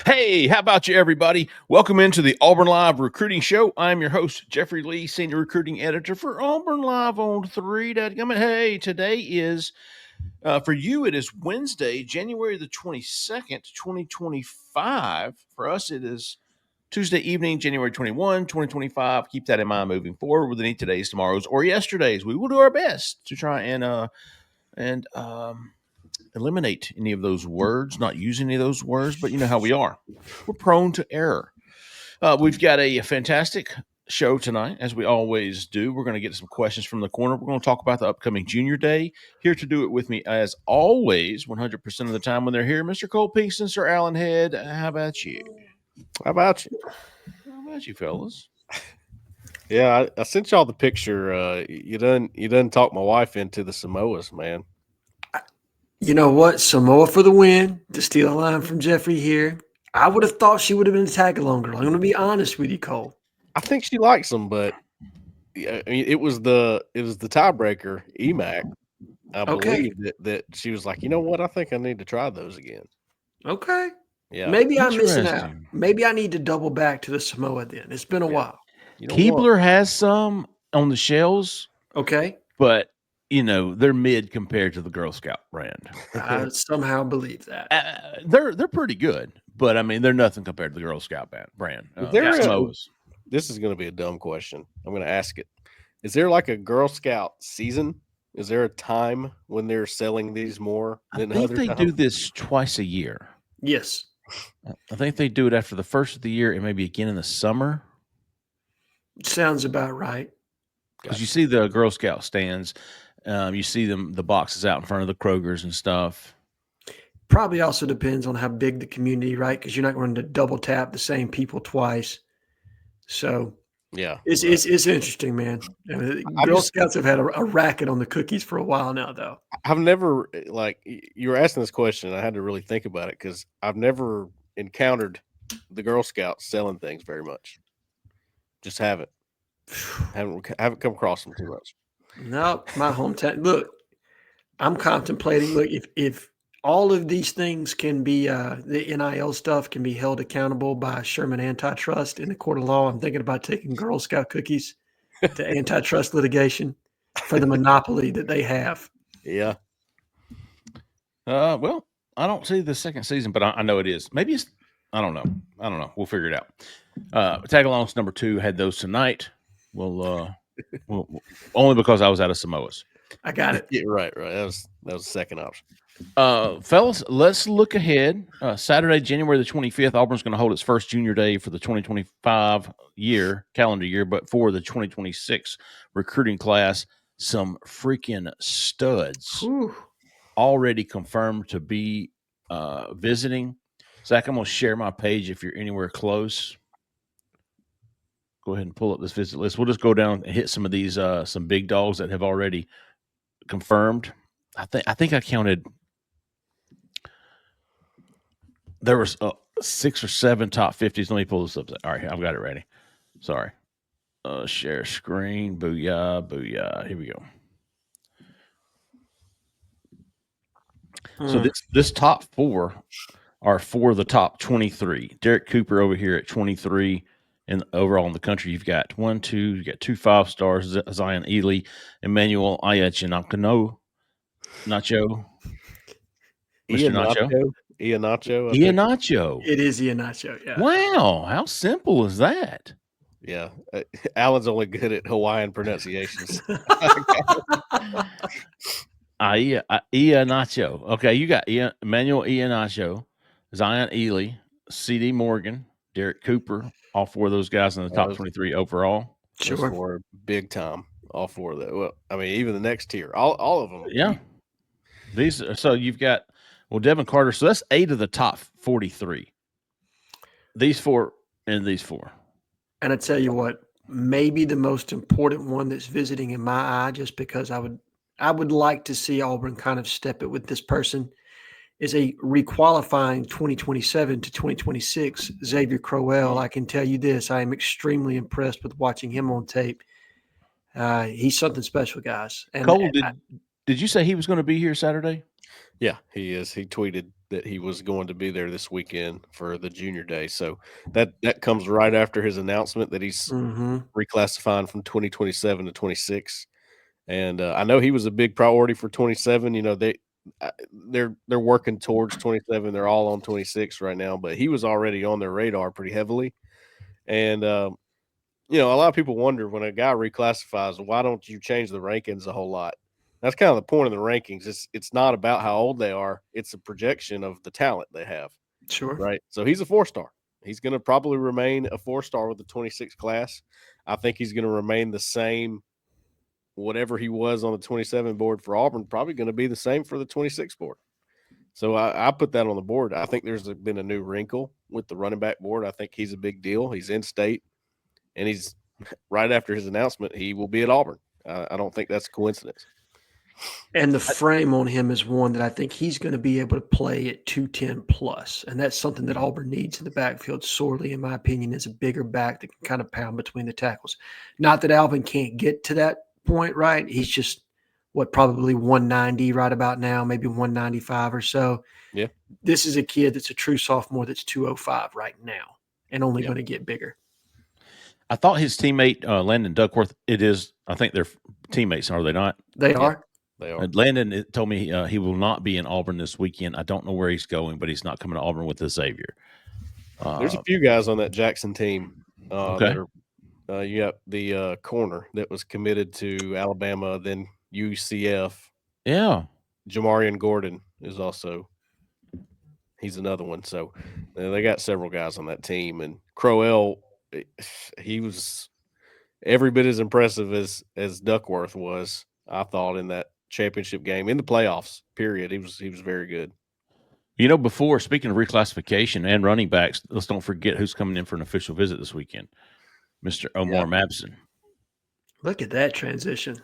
Hey, how about you, everybody? Welcome into the Auburn Live Recruiting Show. I'm your host, Jeffrey Lee, Senior Recruiting Editor for Auburn Live on 3. Hey, today is, for you, it is Wednesday, January the 22nd, 2025. For us, it is Tuesday evening, January 21, 2025. Keep that in mind moving forward with any today's, tomorrow's, or yesterday's. We will do our best to try and eliminate any of those words, not use any of those words, but you know how we are. We're prone to error. We've got a fantastic show tonight, as we always do. We're going to get some questions from the corner. We're going to talk about the upcoming Junior Day. Here to do it with me, as always, 100% of the time when they're here, Mr. Cole Pinkston, Sir Alan Head. How about you? How about you? How about you, fellas? Yeah, I sent y'all the picture. You done talk my wife into the Samoas, man. You know what? Samoa for the win. To steal a line from Jeffrey here. I would have thought she would have been a tag-along girl. I'm going to be honest with you, Cole. I think she likes them, but I mean, it was the tiebreaker, EMAC. I believe that she was like, you know what? I think I need to try those again. Okay. Yeah. Maybe I'm missing out. Maybe I need to double back to the Samoa then. It's been a while. You know Keebler has some on the shelves. Okay. But you know, they're mid compared to the Girl Scout brand. I somehow believe that. They're pretty good, but I mean, they're nothing compared to the Girl Scout brand. This is going to be a dumb question. I'm going to ask it. Is there like a Girl Scout season? Is there a time when they're selling these more than other times? I think they do this twice a year. Yes. I think they do it after the first of the year and maybe again in the summer. Sounds about right. Because you see the Girl Scout stands. You see the boxes out in front of the Krogers and stuff. Probably also depends on how big the community, right? Because you're not going to double tap the same people twice. So yeah, it's interesting, man. Girl Scouts have had a racket on the cookies for a while now, though. I've never, like, you were asking this question, and I had to really think about it because I've never encountered the Girl Scouts selling things very much. Just haven't come across them too much. No, my hometown. Look, I'm contemplating. Look, if all of these things can be the NIL stuff can be held accountable by Sherman Antitrust in the court of law, I'm thinking about taking Girl Scout cookies to antitrust litigation for the monopoly that they have. Yeah. Well, I don't see the second season, but I know it is. Maybe it's. I don't know. We'll figure it out. Tagalongs number 2 had those tonight. Well, only because I was out of Samoas. I got it. Yeah, right. That was the second option. Fellas, let's look ahead. Saturday, January the 25th, Auburn's going to hold its first Junior Day for the 2025 calendar year, but for the 2026 recruiting class, some freaking studs already confirmed to be visiting. Zach, I'm going to share my page if you're anywhere close. Go ahead and pull up this visit list. We'll just go down and hit some of these some big dogs that have already confirmed. I think I counted. There was 6 or 7 top 50s. Let me pull this up. All right, I've got it ready. Sorry. Share screen. Booyah. Here we go. So this top 4 are for the top 23. Derek Cooper over here at 23. And overall in the country, you've got 2 5-stars, Zion Ely, Emmanuel Ayachinakano, Nacho. Mr. Nacho. Iheanacho. It is Iheanacho, yeah. Wow, how simple is that? Yeah. Alan's only good at Hawaiian pronunciations. Iheanacho. Okay, you got Emmanuel Iheanacho, Zion Ely, C.D. Morgan, Derek Cooper, all 4 of those guys in the top 23 overall. Sure. Those 4 big time. All 4 of them. Well, I mean, even the next tier. All of them. Yeah. So you've got Devin Carter. So that's 8 of the top 43. These 4 and these 4. And I tell you what, maybe the most important one that's visiting in my eye, just because I would like to see Auburn kind of step it with this person, is a requalifying 2027 to 2026 Ezavier Crowell. I can tell you this, I am extremely impressed with watching him on tape. He's something special, guys. And Cole, did you say he was going to be here Saturday? Yeah, he is. He tweeted that he was going to be there this weekend for the junior day. So that comes right after his announcement that he's reclassifying from 2027 to 26. And I know he was a big priority for 27. You know, they're working towards 27. They're all on 26 right now, but he was already on their radar pretty heavily. And you know, a lot of people wonder when a guy reclassifies, why don't you change the rankings a whole lot? That's kind of the point of the rankings. It's not about how old they are. It's a projection of the talent they have. Sure. Right. So he's a 4-star. He's going to probably remain a 4-star with the 26 class. I think he's going to remain the same. Whatever he was on the 27 board for Auburn, probably going to be the same for the 26 board. So I put that on the board. I think there's been a new wrinkle with the running back board. I think he's a big deal. He's in state, and he's right after his announcement, he will be at Auburn. I don't think that's a coincidence. And the frame on him is one that I think he's going to be able to play at 210 plus. And that's something that Auburn needs in the backfield sorely, in my opinion, is a bigger back that can kind of pound between the tackles. Not that Alvin can't get to that point, right? He's just, probably 190 right about now, maybe 195 or so. Yeah. This is a kid that's a true sophomore that's 205 right now and only going to get bigger. I thought his teammate, Landon Duckworth, I think they're teammates, are they not? They are. They are. Landon told me he will not be in Auburn this weekend. I don't know where he's going, but he's not coming to Auburn with Ezavier. There's a few guys on that Jackson team okay. that are you got the corner that was committed to Alabama, then UCF. Yeah. Jamarian Gordon is also – he's another one. So they got several guys on that team. And Crowell, he was every bit as impressive as Duckworth was, I thought, in that championship game, in the playoffs, period. He was very good. You know, before, speaking of reclassification and running backs, let's don't forget who's coming in for an official visit this weekend. Mr. Omar Mabson. Look at that transition.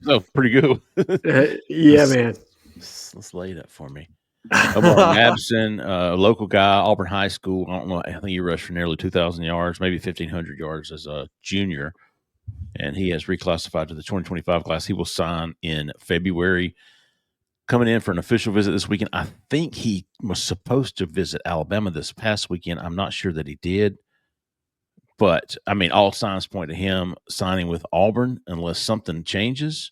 Oh, pretty good. Man. Let's lay that for me. Omar Mabson, a local guy, Auburn High School. I don't know. I think he rushed for nearly 2,000 yards, maybe 1,500 yards as a junior. And he has reclassified to the 2025 class. He will sign in February. Coming in for an official visit this weekend. I think he was supposed to visit Alabama this past weekend. I'm not sure that he did. But, I mean, all signs point to him signing with Auburn unless something changes.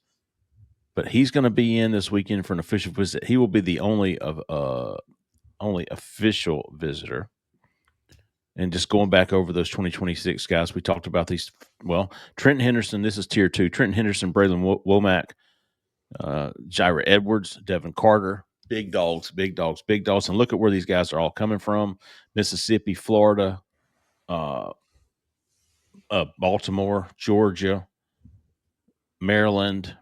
But he's going to be in this weekend for an official visit. He will be the only official visitor. And just going back over those 2026 guys, we talked about these. Well, Trenton Henderson, this is tier 2. Trenton Henderson, Braylon Womack, Jaira Edwards, Devin Carter, big dogs. And look at where these guys are all coming from: Mississippi, Florida, Baltimore, Georgia, Maryland,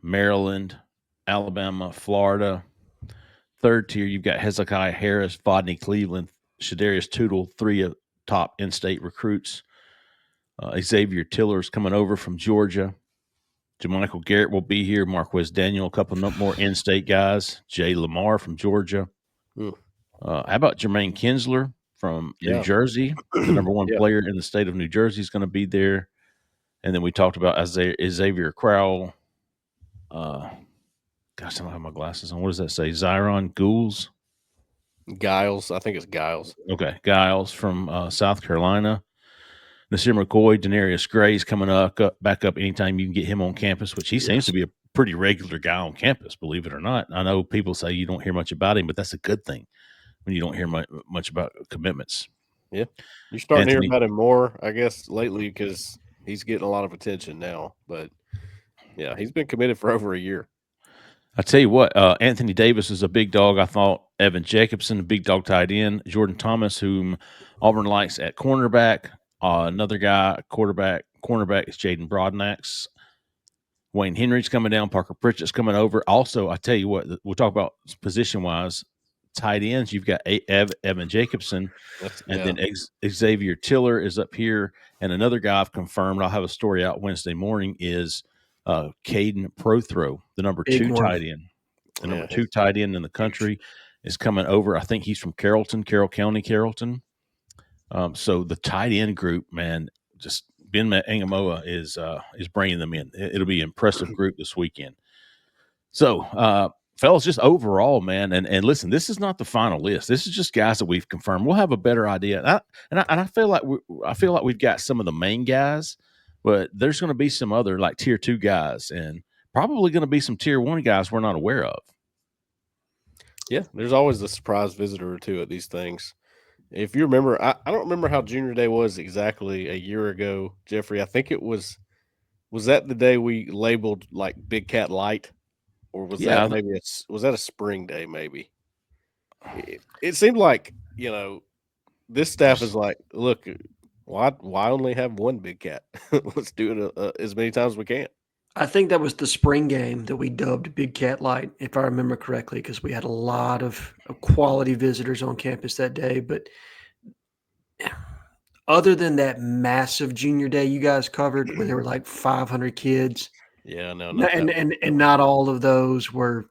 Alabama, Florida. Third tier, you've got Hezekiah Harris, Vodney Cleveland, Shadarius Tootle, 3 of top in-state recruits. Ezavier Tiller's coming over from Georgia. JaMichael Garrett will be here. Marquez Daniel, a couple more in-state guys. Jay Lamar from Georgia. How about Jermaine Kinsler from New Jersey? The number 1 player in the state of New Jersey is going to be there. And then we talked about Ezavier Crowell. Gosh, I don't have my glasses on. What does that say? Zyron Giles. I think it's Giles. Okay. Giles from South Carolina. Nasir McCoy, Denarius Gray's coming back up anytime you can get him on campus, which he seems to be a pretty regular guy on campus, believe it or not. I know people say you don't hear much about him, but that's a good thing when you don't hear much about commitments. Yeah. You're starting to hear about him more, I guess, lately because he's getting a lot of attention now. But, yeah, he's been committed for over a year. I tell you what, Anthony Davis is a big dog. I thought Evan Jacobson, a big dog tight end. Jordan Thomas, whom Auburn likes at cornerback. Another guy, cornerback is Jaden Broadnax. Wayne Henry's coming down. Parker Pritchett's coming over. Also, I tell you what, we'll talk about position-wise. Tight ends, you've got Evan Jacobson, then Ezavier Tiller is up here. And another guy I've confirmed, I'll have a story out Wednesday morning, is Caden Prothrow, the number 2 tight end. The number 2 tight end in the country is coming over. I think he's from Carroll County. So the tight end group, man, just Ben Angamoa is bringing them in. It'll be an impressive group this weekend. So fellas, just overall, man, and listen, this is not the final list. This is just guys that we've confirmed. We'll have a better idea. I feel like we've got some of the main guys, but there's going to be some other like tier 2 guys, and probably going to be some tier 1 guys we're not aware of. Yeah, there's always a surprise visitor or two at these things. If you remember, I don't remember how Junior Day was exactly a year ago, Jeffrey. I think it was that the day we labeled like Big Cat Light, or was Yeah, that maybe was that a spring day? Maybe it seemed like this staff is like, look, why only have one Big Cat? Let's do it as many times as we can. I think that was the spring game that we dubbed Big Cat Light, if I remember correctly, because we had a lot of quality visitors on campus that day. But other than that massive Junior Day you guys covered, where there were like 500 kids, Yeah, no, and not all of those were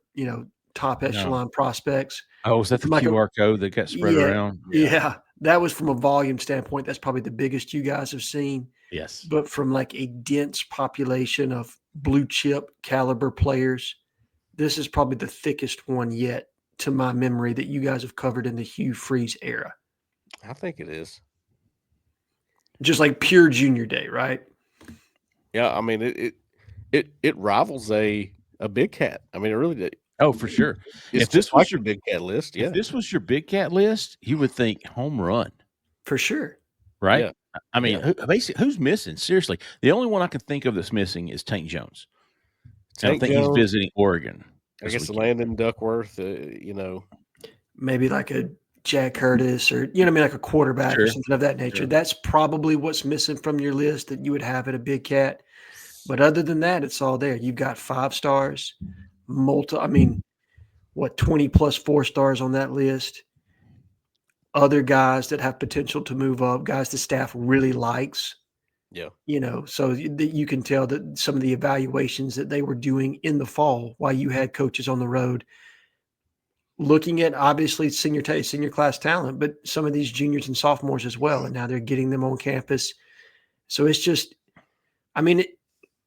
top echelon prospects. Oh, was that the Like QR code that got spread around? Yeah, that was from a volume standpoint. That's probably the biggest you guys have seen. Yes. But from like a dense population of blue chip caliber players, this is probably the thickest one yet to my memory that you guys have covered in the Hugh Freeze era. I think it is. Just like pure Junior Day, right? Yeah, I mean it rivals a Big Cat. I mean, it really did. Oh, for sure. If this was your Big Cat list, if this was your Big Cat list, you would think home run. For sure. Right? Yeah. I mean, basically, who's missing? Seriously, the only one I can think of that's missing is Tank Jones. I think he's visiting Oregon. I guess Landon Duckworth, maybe like a Jack Curtis or, like a quarterback or something of that nature. Sure. That's probably what's missing from your list that you would have at a Big Cat. But other than that, it's all there. You've got 5 stars, 20 plus 4 stars on that list. Other guys that have potential to move up, guys the staff really likes. Yeah. So you can tell that some of the evaluations that they were doing in the fall while you had coaches on the road, looking at obviously senior class talent, but some of these juniors and sophomores as well. And now they're getting them on campus. So it's just,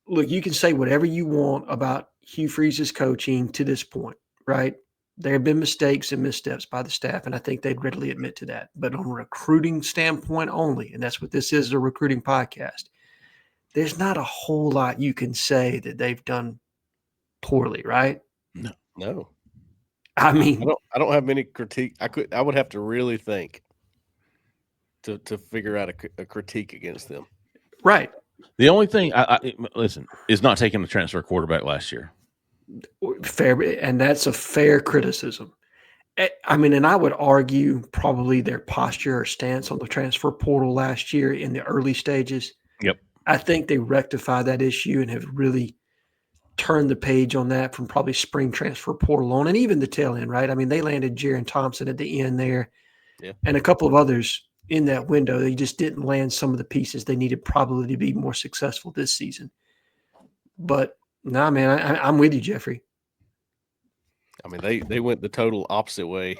look, you can say whatever you want about Hugh Freeze's coaching to this point, right? There have been mistakes and missteps by the staff, and I think they'd readily admit to that. But on a recruiting standpoint only, and that's what this is, a recruiting podcast, there's not a whole lot you can say that they've done poorly, right? No. I mean, I don't have many critique. I would have to really think to figure out a critique against them. Right. The only thing listen is not taking the transfer quarterback last year. Fair, and that's a fair criticism. And I would argue probably their posture or stance on the transfer portal last year in the early stages. Yep. I think they rectified that issue and have really turned the page on that from probably spring transfer portal on, and even the tail end, right? I mean, they landed Jaron Thompson at the end there, and a couple of others in that window. They just didn't land some of the pieces they needed probably to be more successful this season. But nah, man, I'm with you, Jeffrey. I mean, they went the total opposite way.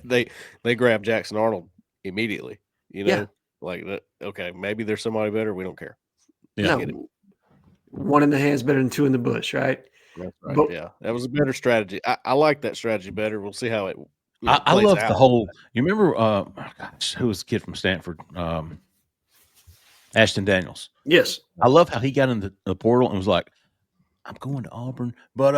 they grabbed Jackson Arnold immediately. Like, okay, maybe there's somebody better. We don't care. Yeah. No, one in the hand's better than 2 in the bush, right? That's right. But, that was a better strategy. I like that strategy better. We'll see how it. I love the whole. You remember? Who was the kid from Stanford? Ashton Daniels. Yes. I love how he got in the portal and was like, I'm going to Auburn, but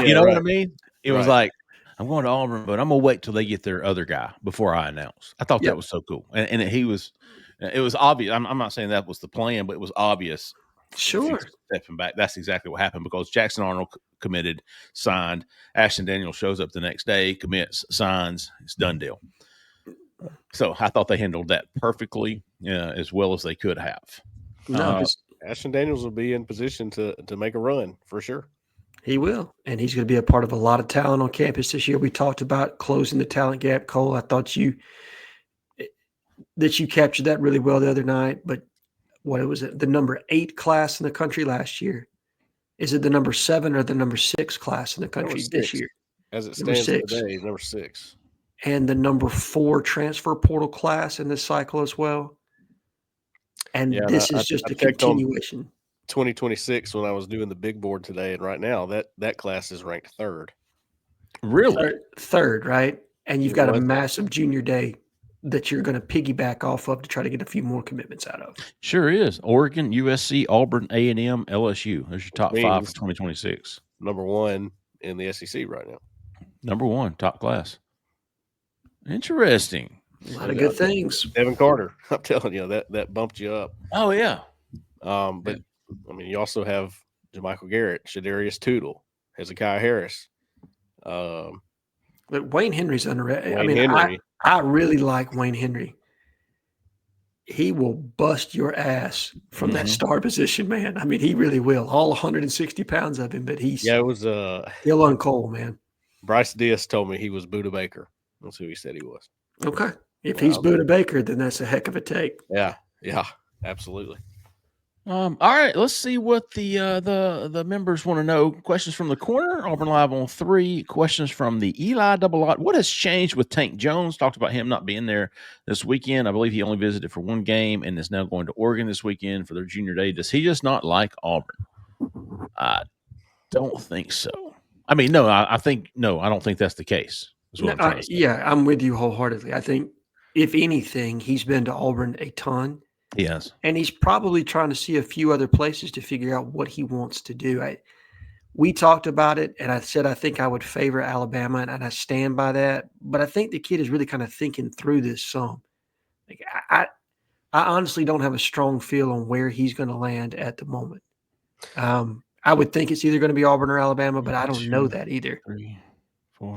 you know what I mean? It was like, I'm going to Auburn, but I'm gonna wait till they get their other guy before I announce. I thought that was so cool, and it was obvious. I'm not saying that was the plan, but it was obvious. Sure. Stepping back, that's exactly what happened because Jackson Arnold committed, signed. Ashton Daniels shows up the next day, commits, signs. It's done deal. So I thought they handled that perfectly, as well as they could have. No, Ashton Daniels will be in position to make a run for sure. He will, and he's going to be a part of a lot of talent on campus this year. We talked about closing the talent gap, Cole. I thought that you captured that really well the other night. But what was it? The number 8 class in the country last year. Is it the number 7 or the number 6 class in the country this year? As it stands today, number 6. And the number 4 transfer portal class in this cycle as well. And this is just a continuation. 2026 when I was doing the big board today, and right now that class is ranked third. Really? Third, right? And you've It got a was. massive junior day that you're going to piggyback off of to try to get a few more commitments out of. Sure is. Oregon, USC, Auburn, A&M, LSU. There's your top 5 means for 2026. number 1 in the SEC right now. Number 1, top class. Interesting. A lot of good things. Devin Carter, I'm telling you, that bumped you up. Oh, yeah. But I mean, you also have JaMichael Garrett, Shadarius Tootle, Hezekiah Harris. But Wayne Henry's underrated. Wayne Henry. I really like Wayne Henry. He will bust your ass from that star position, man. I mean, he really will. All 160 pounds of him, but he's it was still on coal, man. Bryce Diaz told me he was Buda Baker. That's who he said he was. Okay. If he's Buda Baker, then that's a heck of a take. Yeah, absolutely. All right, let's see what the members want to know. Questions from the corner, Auburn Live on 3. Questions from the Eli Double Lot. What has changed with Tank Jones? Talked about him not being there this weekend. I believe he only visited for one game and is now going to Oregon this weekend for their junior day. Does he just not like Auburn? I don't think so. I mean, no, I don't think that's the case. I'm with you wholeheartedly. I think, if anything, he's been to Auburn a ton. Yes. And he's probably trying to see a few other places to figure out what he wants to do. We talked about it, and I said I think I would favor Alabama, and I stand by that. But I think the kid is really kind of thinking through this some. Like I honestly don't have a strong feel on where he's going to land at the moment. I would think it's either going to be Auburn or Alabama, but I don't know that either. 3, 4.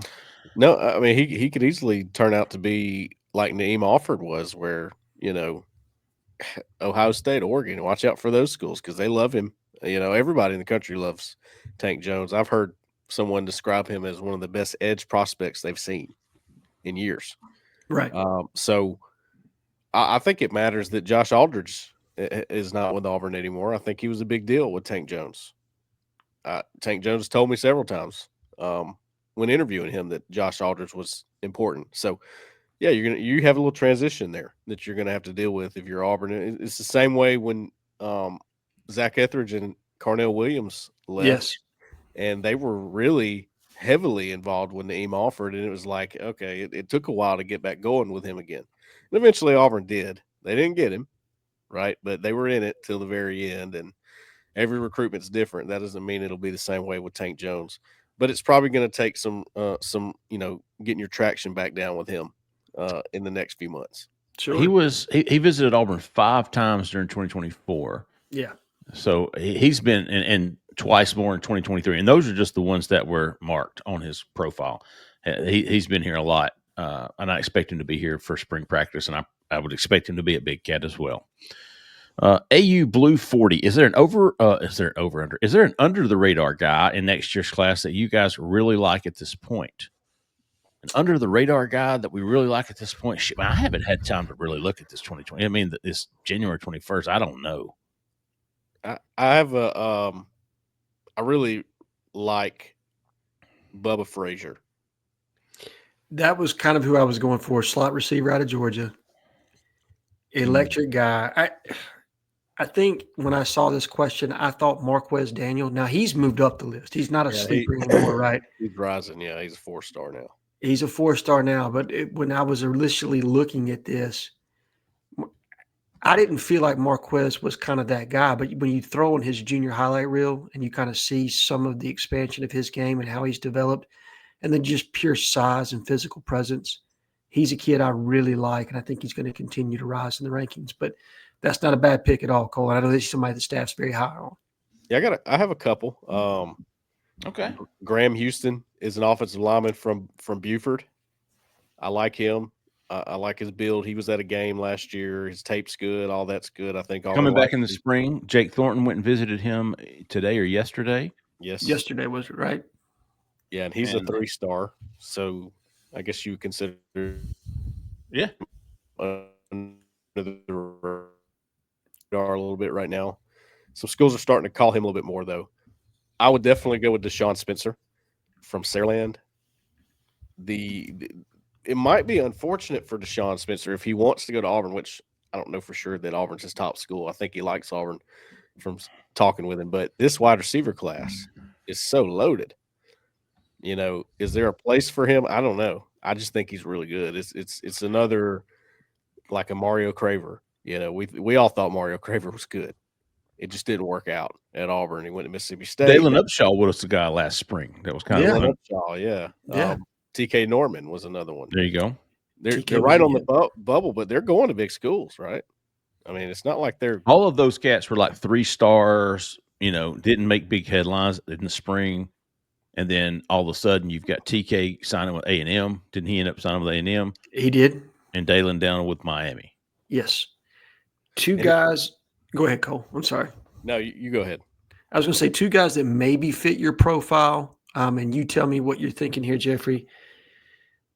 No, I mean he could easily turn out to be like Naeem Alford was, where Ohio State, Oregon. Watch out for those schools because they love him. Everybody in the country loves Tank Jones. I've heard someone describe him as one of the best edge prospects they've seen in years. Right. So I think it matters that Josh Aldridge is not with Auburn anymore. I think he was a big deal with Tank Jones. Tank Jones told me several times when interviewing him that Josh Aldridge was important. So yeah, you have a little transition there that you're gonna have to deal with if you're Auburn. It's the same way when Zach Etheridge and Carnell Williams left. Yes, and they were really heavily involved with Naeem Alford, and it was like, okay, it took a while to get back going with him again. And eventually Auburn did. They didn't get him, right? But they were in it till the very end, and every recruitment's different. That doesn't mean it'll be the same way with Tank Jones. But it's probably going to take some getting your traction back down with him in the next few months. Sure. He visited Auburn 5 times during 2024. Yeah. So he's been and twice more in 2023, and those are just the ones that were marked on his profile. He's been here a lot, and I expect him to be here for spring practice, and I would expect him to be at Big Cat as well. AU Blue 40. Is there an under the radar guy in next year's class that you guys really like at this point? An under the radar guy that we really like at this point? Shit, man, I haven't had time to really look at this 2020. I mean, this January 21st. I don't know. I have I really like Bubba Frazier. That was kind of who I was going for. Slot receiver out of Georgia. Electric guy. I think when I saw this question, I thought Marquez Daniel. Now he's moved up the list. He's not a sleeper anymore, right? He's rising. Yeah, he's a 4-star now. He's a 4-star now. But when I was initially looking at this, I didn't feel like Marquez was kind of that guy. But when you throw in his junior highlight reel and you kind of see some of the expansion of his game and how he's developed, and then just pure size and physical presence, he's a kid I really like, and I think he's going to continue to rise in the rankings. But that's not a bad pick at all, Cole. I know he's somebody the staff's very high on. Yeah, I have a couple. Okay. Graham Houston is an offensive lineman from Buford. I like him. I like his build. He was at a game last year. His tape's good. All that's good. I think coming back in the spring, Jake Thornton went and visited him today or yesterday. Yes, yesterday was it, right? Yeah, and he's a 3-star. So I guess you would consider. Yeah. Under the radar a little bit right now. Some schools are starting to call him a little bit more, though. I would definitely go with Deshaun Spencer from Saraland. It might be unfortunate for Deshaun Spencer if he wants to go to Auburn, which I don't know for sure that Auburn's his top school. I think he likes Auburn. from talking with him. But this wide receiver class is so loaded. You know, is there a place for him? I don't know. I just think he's really good. It's another like a Mario Craver. You know, we all thought Mario Craver was good. It just didn't work out at Auburn. He went to Mississippi State. Dalen Upshaw was the guy last spring. That was kind of Dalen Upshaw, yeah. Yeah. TK Norman was another one. There you go. They're right on the bubble, but they're going to big schools, right? I mean, it's not like they're all of those cats were like 3 stars. You know, didn't make big headlines in the spring. And then all of a sudden, you've got TK signing with A&M. Didn't he end up signing with A&M? He did. And Dalen down with Miami. Yes. Two guys. Go ahead, Cole. I'm sorry. No, you go ahead. I was going to say 2 guys that maybe fit your profile. And you tell me what you're thinking here, Jeffrey.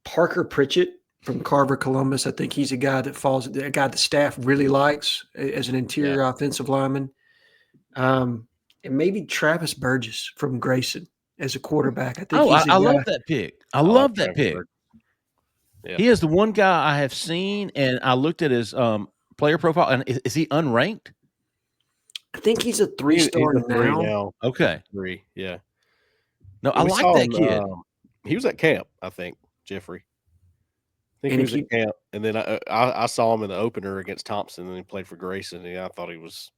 Parker Pritchett from Carver, Columbus. I think he's a guy that the staff really likes as an interior offensive lineman. And maybe Travis Burgess from Grayson as a quarterback. I think I love that pick. I love that pick. Yeah. He is the one guy I have seen, and I looked at his player profile. And is he unranked? I think he's a 3-star now. Okay. 3, yeah. No, I like that kid. He was at camp, I think, Jeffrey. I think he was at camp, and then I saw him in the opener against Thompson, and he played for Grayson, and I thought he was,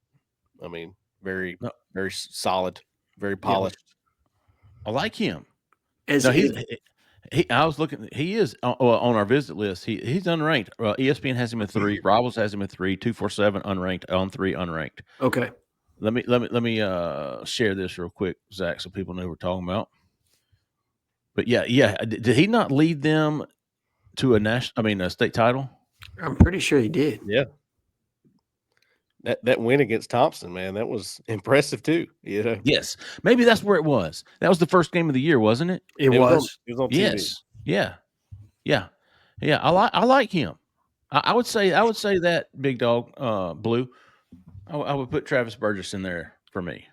I mean, very, very solid, very polished. I like him. I was looking. He is on our visit list. He's unranked. ESPN has him at 3. Rivals has him at 3. 247 unranked. On 3 unranked. Okay. Let me share this real quick, Zach, so people know who we're talking about. But yeah. Did he not lead them to a state title? I'm pretty sure he did. Yeah. That win against Thompson, man, that was impressive too. You know. Yes, maybe that's where it was. That was the first game of the year, wasn't it? It was. It was on TV. Yes. Yeah. I like him. I would say that big dog, Blue. I would put Travis Burgess in there for me.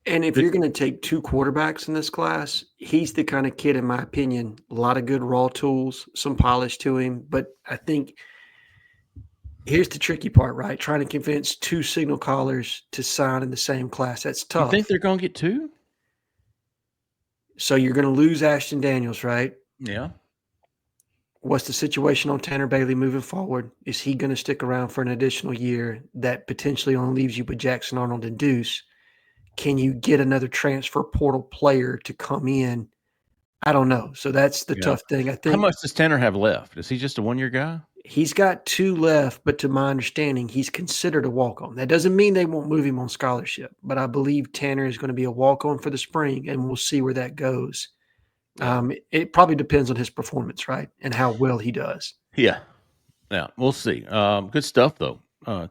And if you're going to take 2 quarterbacks in this class, he's the kind of kid, in my opinion, a lot of good raw tools, some polish to him. But I think here's the tricky part, right? Trying to convince 2 signal callers to sign in the same class. That's tough. You think they're going to get 2? So you're going to lose Ashton Daniels, right? Yeah. What's the situation on Tanner Bailey moving forward? Is he going to stick around for an additional year that potentially only leaves you with Jackson Arnold and Deuce? Can you get another transfer portal player to come in? I don't know. So that's the tough thing. I think. How much does Tanner have left? Is he just a 1-year guy? He's got 2 left, but to my understanding, he's considered a walk-on. That doesn't mean they won't move him on scholarship, but I believe Tanner is going to be a walk-on for the spring, and we'll see where that goes. It probably depends on his performance, right, and how well he does. Yeah, we'll see. Good stuff, though.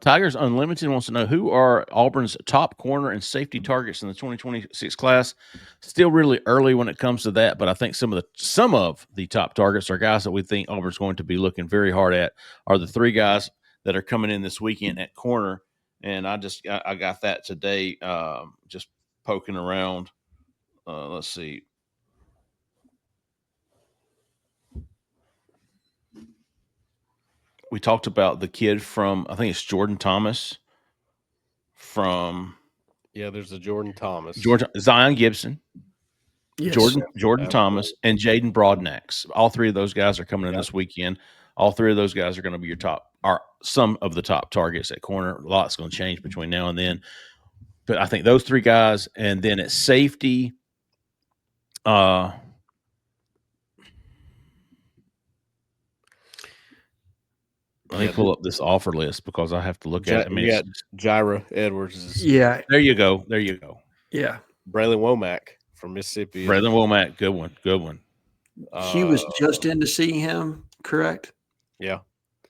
Tigers Unlimited wants to know who are Auburn's top corner and safety targets in the 2026 class. Still really early when it comes to that, but I think some of the top targets are guys that we think Auburn's going to be looking very hard at. Are the 3 guys that are coming in this weekend at corner, and I got that today. Just poking around. Let's see. We talked about the kid from, I think it's Jordan Thomas from. Yeah, there's a Jordan Thomas. Zion Gibson. Yes. Jordan Thomas and Jaden Broadnax. All 3 of those guys are coming in this weekend. All 3 of those guys are going to be some of the top targets at corner. A lot's going to change between now and then. But I think those 3 guys, and then at safety, let me pull up this offer list because I have to look at it. I mean, Jira Edwards. Yeah. There you go. Yeah. Braylon Womack from Mississippi. Braylon Womack, good one. He was just in to see him, correct? Yeah.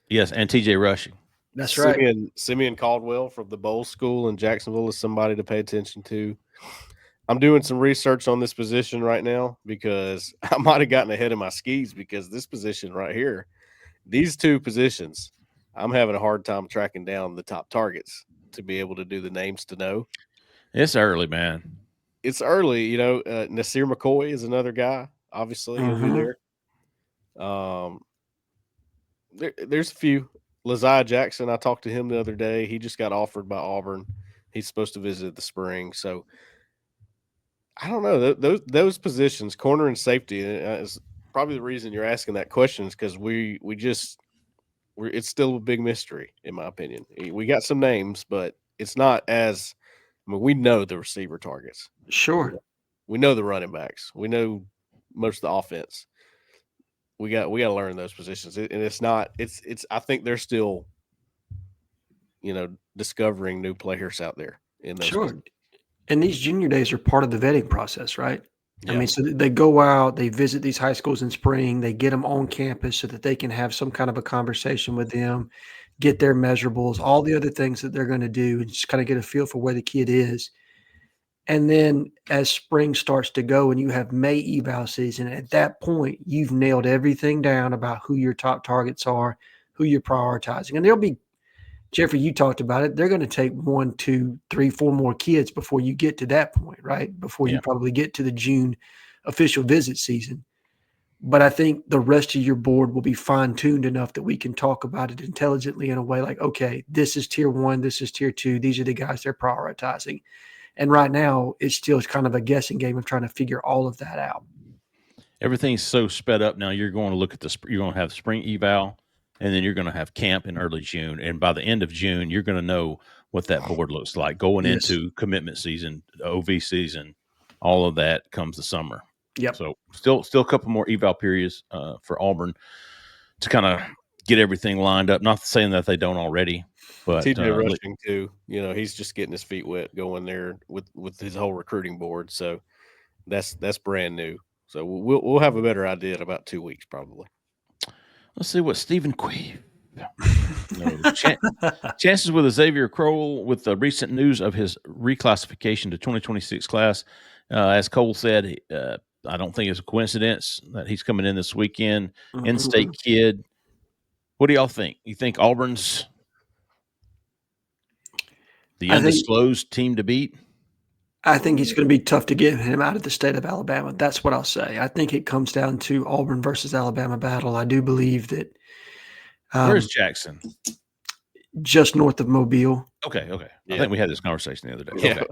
Yes, and TJ Rushing. That's right. Simeon Caldwell from the Bowl School in Jacksonville is somebody to pay attention to. I'm doing some research on this position right now because I might have gotten ahead of my skis because this position right here, these 2 positions, I'm having a hard time tracking down the top targets to be able to do the names to know. It's early, man. It's early. You know, Nasir McCoy is another guy. Obviously, he'll be there. There's a few. Laziah Jackson, I talked to him the other day. He just got offered by Auburn. He's supposed to visit the spring. So I don't know. Those positions, corner and safety, is probably the reason you're asking that question, is because it's still a big mystery, in my opinion. We got some names, but it's not as – I mean, we know the receiver targets. Sure. We know the running backs. We know most of the offense. We got to learn those positions, and it's not. It's. I think they're still, discovering new players out there in those. Sure. Positions. And these junior days are part of the vetting process, right? Yeah. I mean, so they go out, they visit these high schools in spring, they get them on campus so that they can have some kind of a conversation with them, get their measurables, all the other things that they're going to do, and just kind of get a feel for where the kid is. And then as spring starts to go and you have May eval season, at that point, you've nailed everything down about who your top targets are, who you're prioritizing. And there'll be, Jeffrey, you talked about it, they're going to take 1, 2, 3, 4 more kids before you get to that point, right? Before you probably get to the June official visit season. But I think the rest of your board will be fine-tuned enough that we can talk about it intelligently in a way like, okay, this is tier 1, this is tier 2, these are the guys they're prioritizing. And right now, it's still kind of a guessing game of trying to figure all of that out. Everything's so sped up now. You're going to look at you're going to have spring eval, and then you're going to have camp in early June. And by the end of June, you're going to know what that board looks like going into commitment season, OV season. All of that comes the summer. Yep. So still a couple more eval periods for Auburn to kind of get everything lined up. Not saying that they don't already, but TJ Rushing too. He's just getting his feet wet going there with his whole recruiting board. So that's brand new. So we'll have a better idea in about 2 weeks probably. Let's see what Stephen Quay. Chances with Ezavier Crowell with the recent news of his reclassification to 2026 class. As Cole said, I don't think it's a coincidence that he's coming in this weekend. In-state kid. What do y'all think? You think Auburn's the undisclosed team to beat? I think it's going to be tough to get him out of the state of Alabama. That's what I'll say. I think it comes down to Auburn versus Alabama battle. I do believe that. Where's Jackson? Just north of Mobile. Okay. Yeah. I think we had this conversation the other day. Yeah.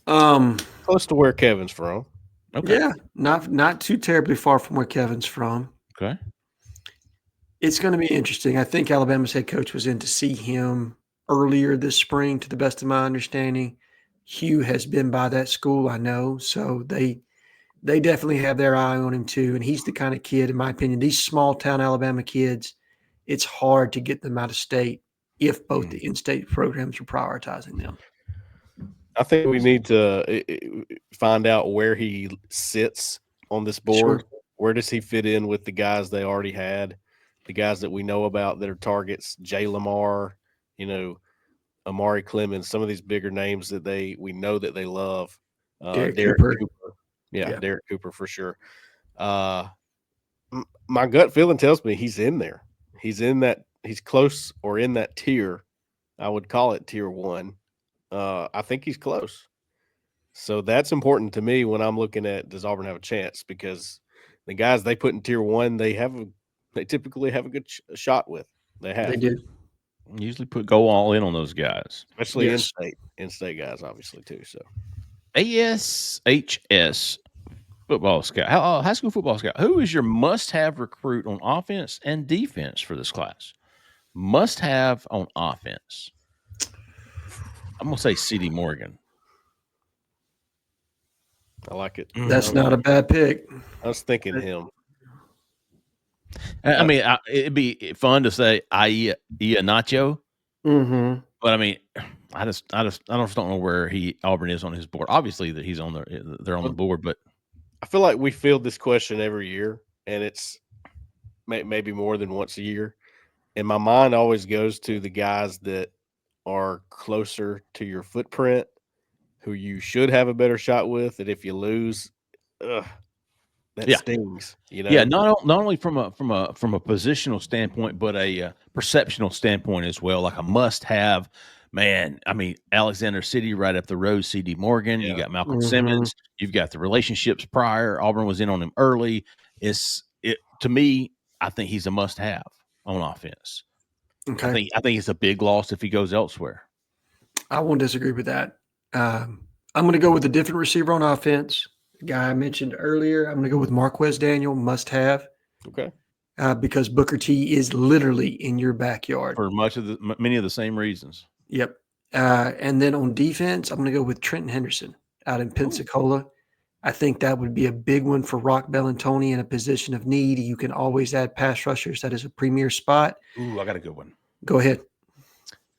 Okay. Close to where Kevin's from. Okay. Yeah, not too terribly far from where Kevin's from. Okay. It's going to be interesting. I think Alabama's head coach was in to see him earlier this spring, to the best of my understanding. Hugh has been by that school, I know, so they definitely have their eye on him too. And he's the kind of kid, in my opinion, these small town Alabama kids, it's hard to get them out of state if both the in-state programs are prioritizing them. I think we need to find out where he sits on this board. Sure. Where does he fit in with the guys they already had, the guys that we know about that are targets, Jay Lamar, Amari Clemens, some of these bigger names that we know that they love. Derek Cooper. Yeah, Derek Cooper for sure. My gut feeling tells me he's in there. He's close or in that tier. I would call it tier 1. I think he's close. So that's important to me when I'm looking at, does Auburn have a chance? Because the guys they put in tier 1, they typically have a good shot with. They do. Usually go all in on those guys. Especially in-state guys, obviously, too. So ASHS football scout, high school football scout. Who is your must-have recruit on offense and defense for this class? Must-have on offense. I'm going to say C.D. Morgan. I like it. That's not a bad pick. I was thinking him. I mean, it'd be fun to say Ia Nacho, but I mean, I just don't know where Auburn is on his board. Obviously, that they're on the board, but I feel like we field this question every year, and it's maybe more than once a year. And my mind always goes to the guys that are closer to your footprint, who you should have a better shot with. And if you lose, that stings. Yeah, not only from a positional standpoint, but a perceptional standpoint as well. Like a must-have. Man, I mean, Alexander City right up the road, C.D. Morgan. You got Malcolm Simmons. You've got the relationships prior. Auburn was in on him early. To me, I think he's a must-have on offense. Okay. I think it's a big loss if he goes elsewhere. I won't disagree with that. I'm going to go with a different receiver on offense. The guy I mentioned earlier, I'm going to go with Marquez Daniel, must have, Okay. because Booker T is literally in your backyard. For many of the same reasons. Yep. And then on defense, I'm going to go with Trenton Henderson out in Pensacola. I think that would be a big one for Rock Bellantoni in a position of need. You can always add pass rushers. That is a premier spot. Ooh, I got a good one. Go ahead.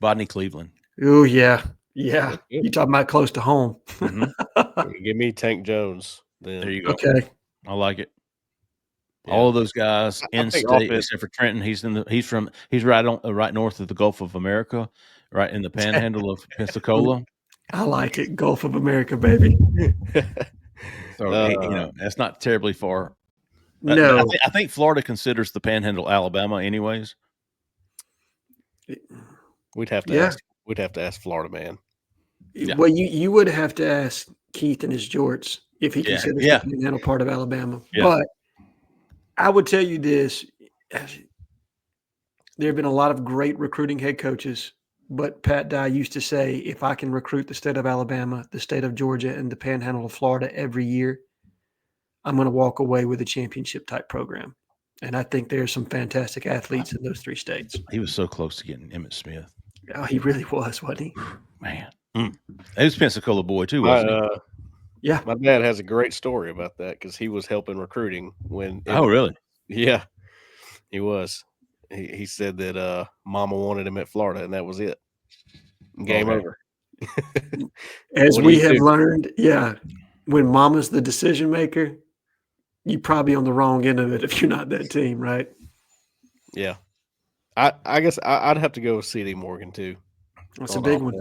Bodney Cleveland. Oh, yeah. Yeah. You talking about close to home. Mm-hmm. Give me Tank Jones. Then. There you go. Okay. I like it. Yeah. All of those guys in state, offense, except for Trenton. He's right north of the Gulf of America, right in the panhandle of Pensacola. I like it. Gulf of America, baby. So that's not terribly far. No. I think Florida considers the panhandle Alabama, anyways. We'd have to ask. We'd have to ask Florida man. Yeah. Well, you would have to ask Keith and his jorts if he considers the panhandle part of Alabama. Yeah. But I would tell you this: there have been a lot of great recruiting head coaches, but Pat Dye used to say, if I can recruit the state of Alabama, the state of Georgia, and the panhandle of Florida every year, I'm going to walk away with a championship type program. And I think there's some fantastic athletes in those three states. He was so close to getting Emmitt Smith. Oh, he really was, wasn't he? Man. He was a Pensacola boy too, wasn't he? Yeah. My dad has a great story about that because he was helping recruiting when. Oh, really? Yeah, he was. He said that Mama wanted him at Florida, and that was it. Game over. As we have learned, when Mama's the decision maker, you're probably on the wrong end of it if you're not that team, right? Yeah. I guess I'd have to go with C.D. Morgan too. That's a big one.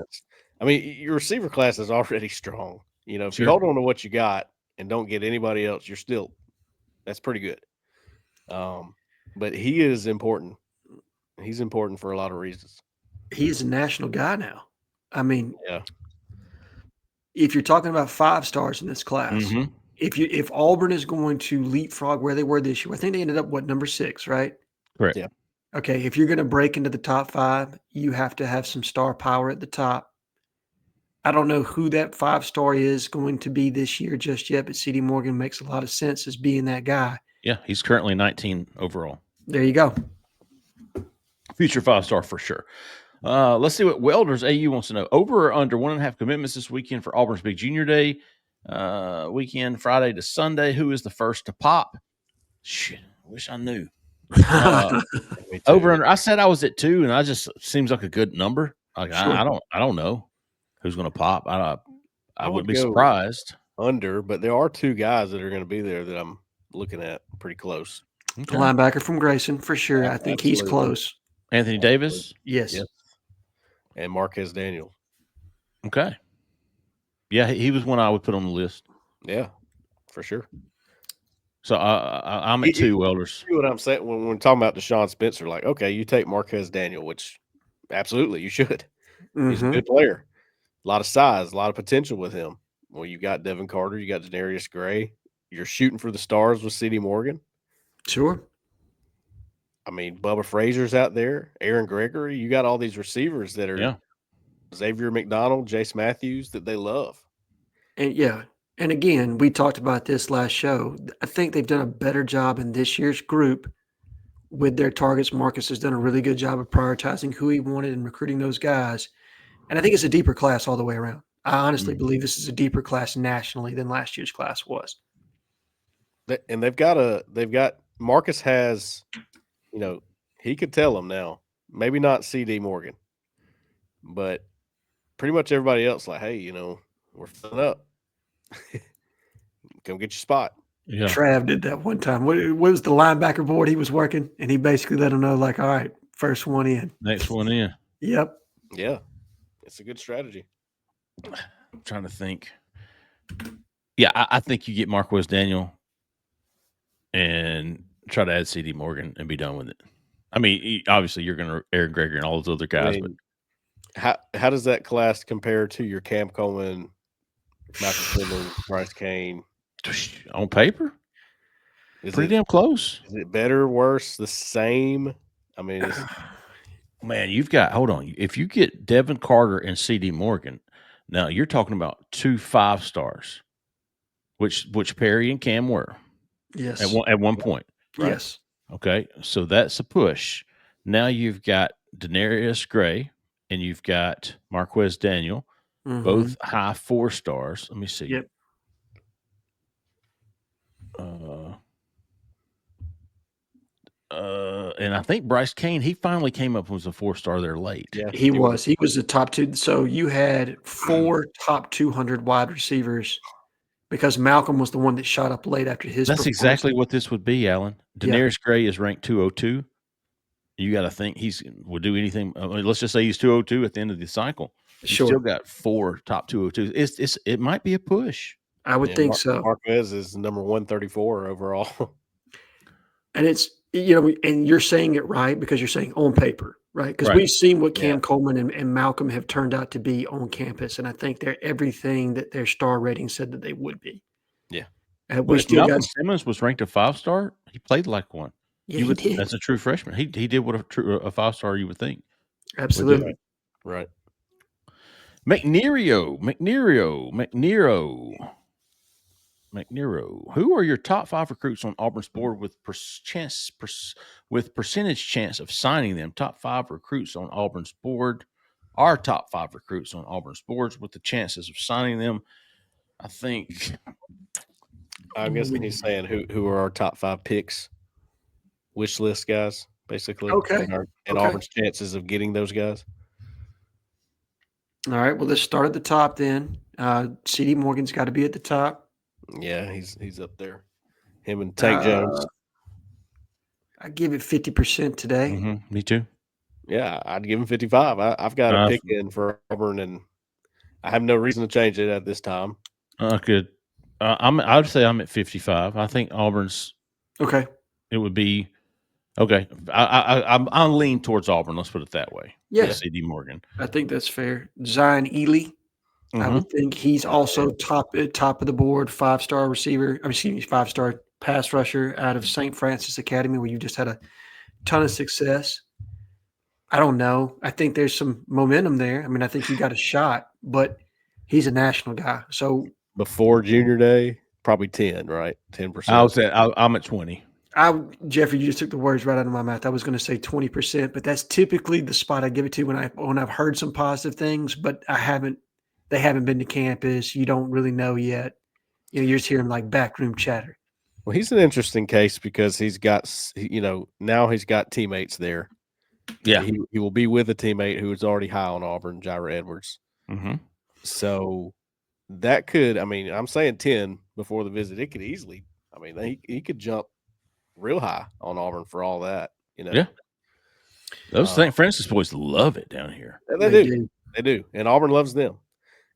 I mean, your receiver class is already strong. You know, if Sure. you hold on to what you got and don't get anybody else, that's pretty good. But he is important. He's important for a lot of reasons. He's a national guy now. I mean, yeah. If you're talking about 5 stars in this class, Mm-hmm. if Auburn is going to leapfrog where they were this year, I think they ended up number 6, right? Correct. Yeah. Okay, if you're going to break into the top 5, you have to have some star power at the top. I don't know who that 5-star is going to be this year just yet, but C.D. Morgan makes a lot of sense as being that guy. Yeah, he's currently 19 overall. There you go. Future 5-star for sure. Let's see what Welders AU wants to know. Over or under 1.5 commitments this weekend for Auburn's Big Junior Day weekend, Friday to Sunday. Who is the first to pop? Shit, I wish I knew. Over under. I said I was at 2, and I just seems like a good number. Like Sure. I don't know who's going to pop. I wouldn't be go surprised. Under, but there are 2 guys that are going to be there that I'm looking at pretty close. Okay. Linebacker from Grayson for sure. I think he's close. Anthony Davis. Yes. And Marquez Daniel. Okay. Yeah, he was one I would put on the list. Yeah, for sure. So I'm at 2, Welders. You know what I'm saying when we're talking about Deshaun Spencer? Like, okay, you take Marquez Daniel, which absolutely you should. Mm-hmm. He's a good player, a lot of size, a lot of potential with him. Well, you got Devin Carter, you got Denarius Gray. You're shooting for the stars with C.D. Morgan. Sure. I mean, Bubba Frazier's out there, Aaron Gregory. You got all these receivers that are Xavier McDonald, Jace Matthews that they love. And again, we talked about this last show. I think they've done a better job in this year's group with their targets. Marcus has done a really good job of prioritizing who he wanted and recruiting those guys. And I think it's a deeper class all the way around. I honestly believe this is a deeper class nationally than last year's class was. And they've got Marcus has, he could tell them now, maybe not C.D. Morgan, but pretty much everybody else like, hey, we're filling up. Come get your spot. Yeah. Trav did that one time. What was the linebacker board he was working? And he basically let him know, like, all right, first one in. Next one in. Yep. Yeah. It's a good strategy. I'm trying to think. Yeah, I think you get Marquez Daniel and try to add C.D. Morgan and be done with it. I mean, obviously you're going to Aaron Gregory and all those other guys, but how does that class compare to your Cam Coleman, Michael Finley, Bryce Kane? On paper, pretty damn close. Is it better, worse, the same? I mean, Man, you've got hold on. If you get Devin Carter and CD Morgan, now you're talking about 2 5-stars, which Perry and Cam were Yes. at one point, right? Yes. Okay, so that's a push. Now you've got Denarius Gray and you've got Marquez Daniel, both high 4-stars. Let me see. Yep. And I think Bryce Kane, he finally came up and was a 4-star there late. Yeah, He was the top 2. So you had 4 top 200 wide receivers because Malcolm was the one that shot up late after his That's performance. exactly what this would be, Alan. Yeah. Denarius Gray is ranked 202. You got to think will do anything. Let's just say he's 202 at the end of the cycle. You Sure. still got 4 top 202s. It might be a push. I would think so. Marquez is number 134 overall. And it's, and you're saying it right because you're saying on paper, right? Because we've seen what Cam Coleman and Malcolm have turned out to be on campus. And I think they're everything that their star rating said that they would be. Yeah. We still Malcolm Simmons was ranked a 5-star. He played like one. Yeah, he did. That's a true freshman. He did what a 5-star you would think. Absolutely. Right. McNero. Who are your top 5 recruits on Auburn's board with percentage chance of signing them? Top 5 recruits on Auburn's board. Our top 5 recruits on Auburn's boards with the chances of signing them. I think. I'm guessing he's saying who are our top 5 picks, wish list guys, basically. Okay. And Auburn's chances of getting those guys. All right. Well, let's start at the top then. CD Morgan's got to be at the top. Yeah, he's up there. Him and Tank Jones. I give it 50% today. Mm-hmm. Me too. Yeah, I'd give him 55. I've got a pick in for Auburn, and I have no reason to change it at this time. Good. I'd say I'm at 55. I think Auburn's. Okay. It would be okay. I'm lean towards Auburn. Let's put it that way. Yeah. CD Morgan. I think that's fair. Zion Ely. I would think he's also top of the board, 5-star receiver. 5-star pass rusher out of St. Francis Academy, where you just had a ton of success. I don't know. I think there's some momentum there. I mean, I think he got a shot, but he's a national guy. So before junior day, probably 10, right? 10%. I'm at 20. Jeffrey, you just took the words right out of my mouth. I was going to say 20%, but that's typically the spot I give it to when I've heard some positive things, but they haven't been to campus. You don't really know yet. You're just hearing like backroom chatter. Well, he's an interesting case because he's got, now he's got teammates there. Yeah. He will be with a teammate who is already high on Auburn, Jaira Edwards. Mm-hmm. So that could, I'm saying 10 before the visit. It could easily, he could jump real high on Auburn for all that, Yeah. Those St. Francis boys love it down here. They do. And Auburn loves them.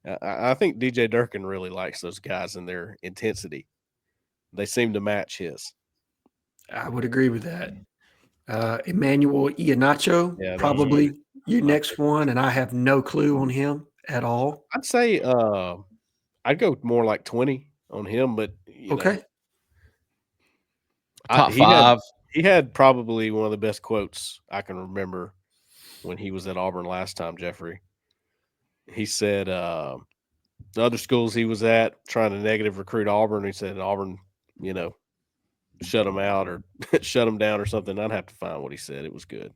I think DJ Durkin really likes those guys and their intensity. They seem to match his. I would agree with that. Emmanuel Iheanacho, probably your next one, and I have no clue on him at all. I'd say I'd go more like 20 on him, but okay. Top 5. He had probably one of the best quotes I can remember when he was at Auburn last time, Jeffrey. He said the other schools he was at trying to negative recruit Auburn. He said Auburn, shut him out or shut him down or something. I'd have to find what he said. It was good.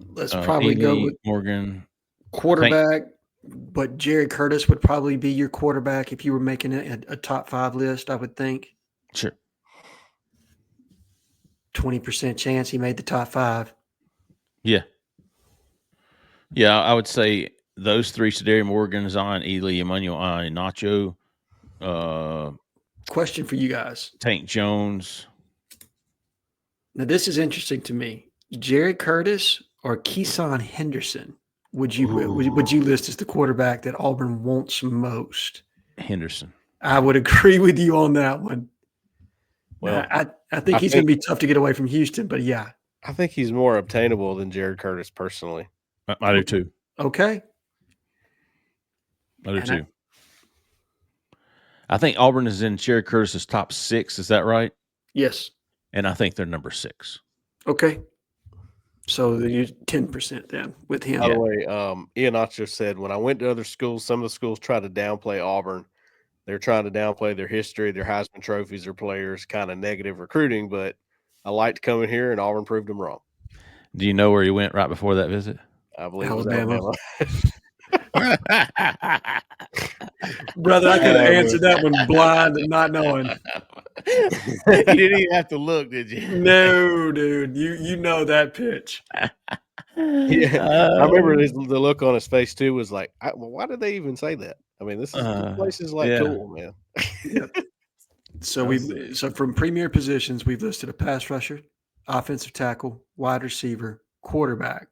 Let's probably go with Morgan quarterback, but Jerry Curtis would probably be your quarterback if you were making a top 5 list, I would think. Sure. 20% chance he made the top 5. Yeah. Yeah, I would say those 3: Cedarius Morgan, Zion Ely, Emmanuel Iheanacho. Question for you guys. Tank Jones. Now, this is interesting to me. Jerry Curtis or Keeson Henderson? Would you list as the quarterback that Auburn wants most? Henderson. I would agree with you on that one. Well, I think he's going to be tough to get away from Houston, but yeah. I think he's more obtainable than Jared Curtis personally. I do too. Okay. I do too. I think Auburn is in Jared Curtis's top 6. Is that right? Yes. And I think they're number 6. Okay. So you 10% then with him. By the way, Ian Ocho said, when I went to other schools, some of the schools try to downplay Auburn. They're trying to downplay their history, their Heisman trophies, their players, kind of negative recruiting. But I liked coming here, and Auburn proved them wrong. Do you know where you went right before that visit? I believe Alabama. it was Alabama. Brother, I could have answered that one blind and not knowing. You didn't even have to look, did you? No, dude. You know that pitch. Yeah, I remember the look on his face too was like, well, why did they even say that? I mean, this place is like cool, man. Yep. So from premier positions, we've listed a pass rusher, offensive tackle, wide receiver, quarterback.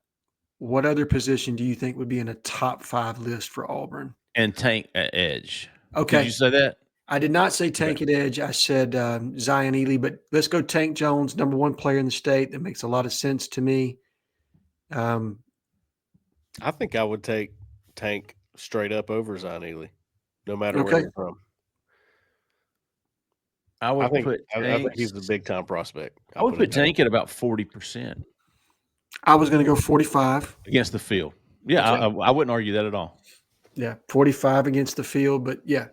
What other position do you think would be in a top 5 list for Auburn? And tank at edge. Okay. Did you say that? I did not say tank at edge. I said Zion Ely, but let's go Tank Jones, number 1 player in the state. That makes a lot of sense to me. I think I would take Tank straight up over Zion Ely, no matter where they're from. I think he's the big time prospect. I would put Tank at about 40%. I was going to go 45 against the field. Yeah, okay. I wouldn't argue that at all. Yeah, 45 against the field, but yeah,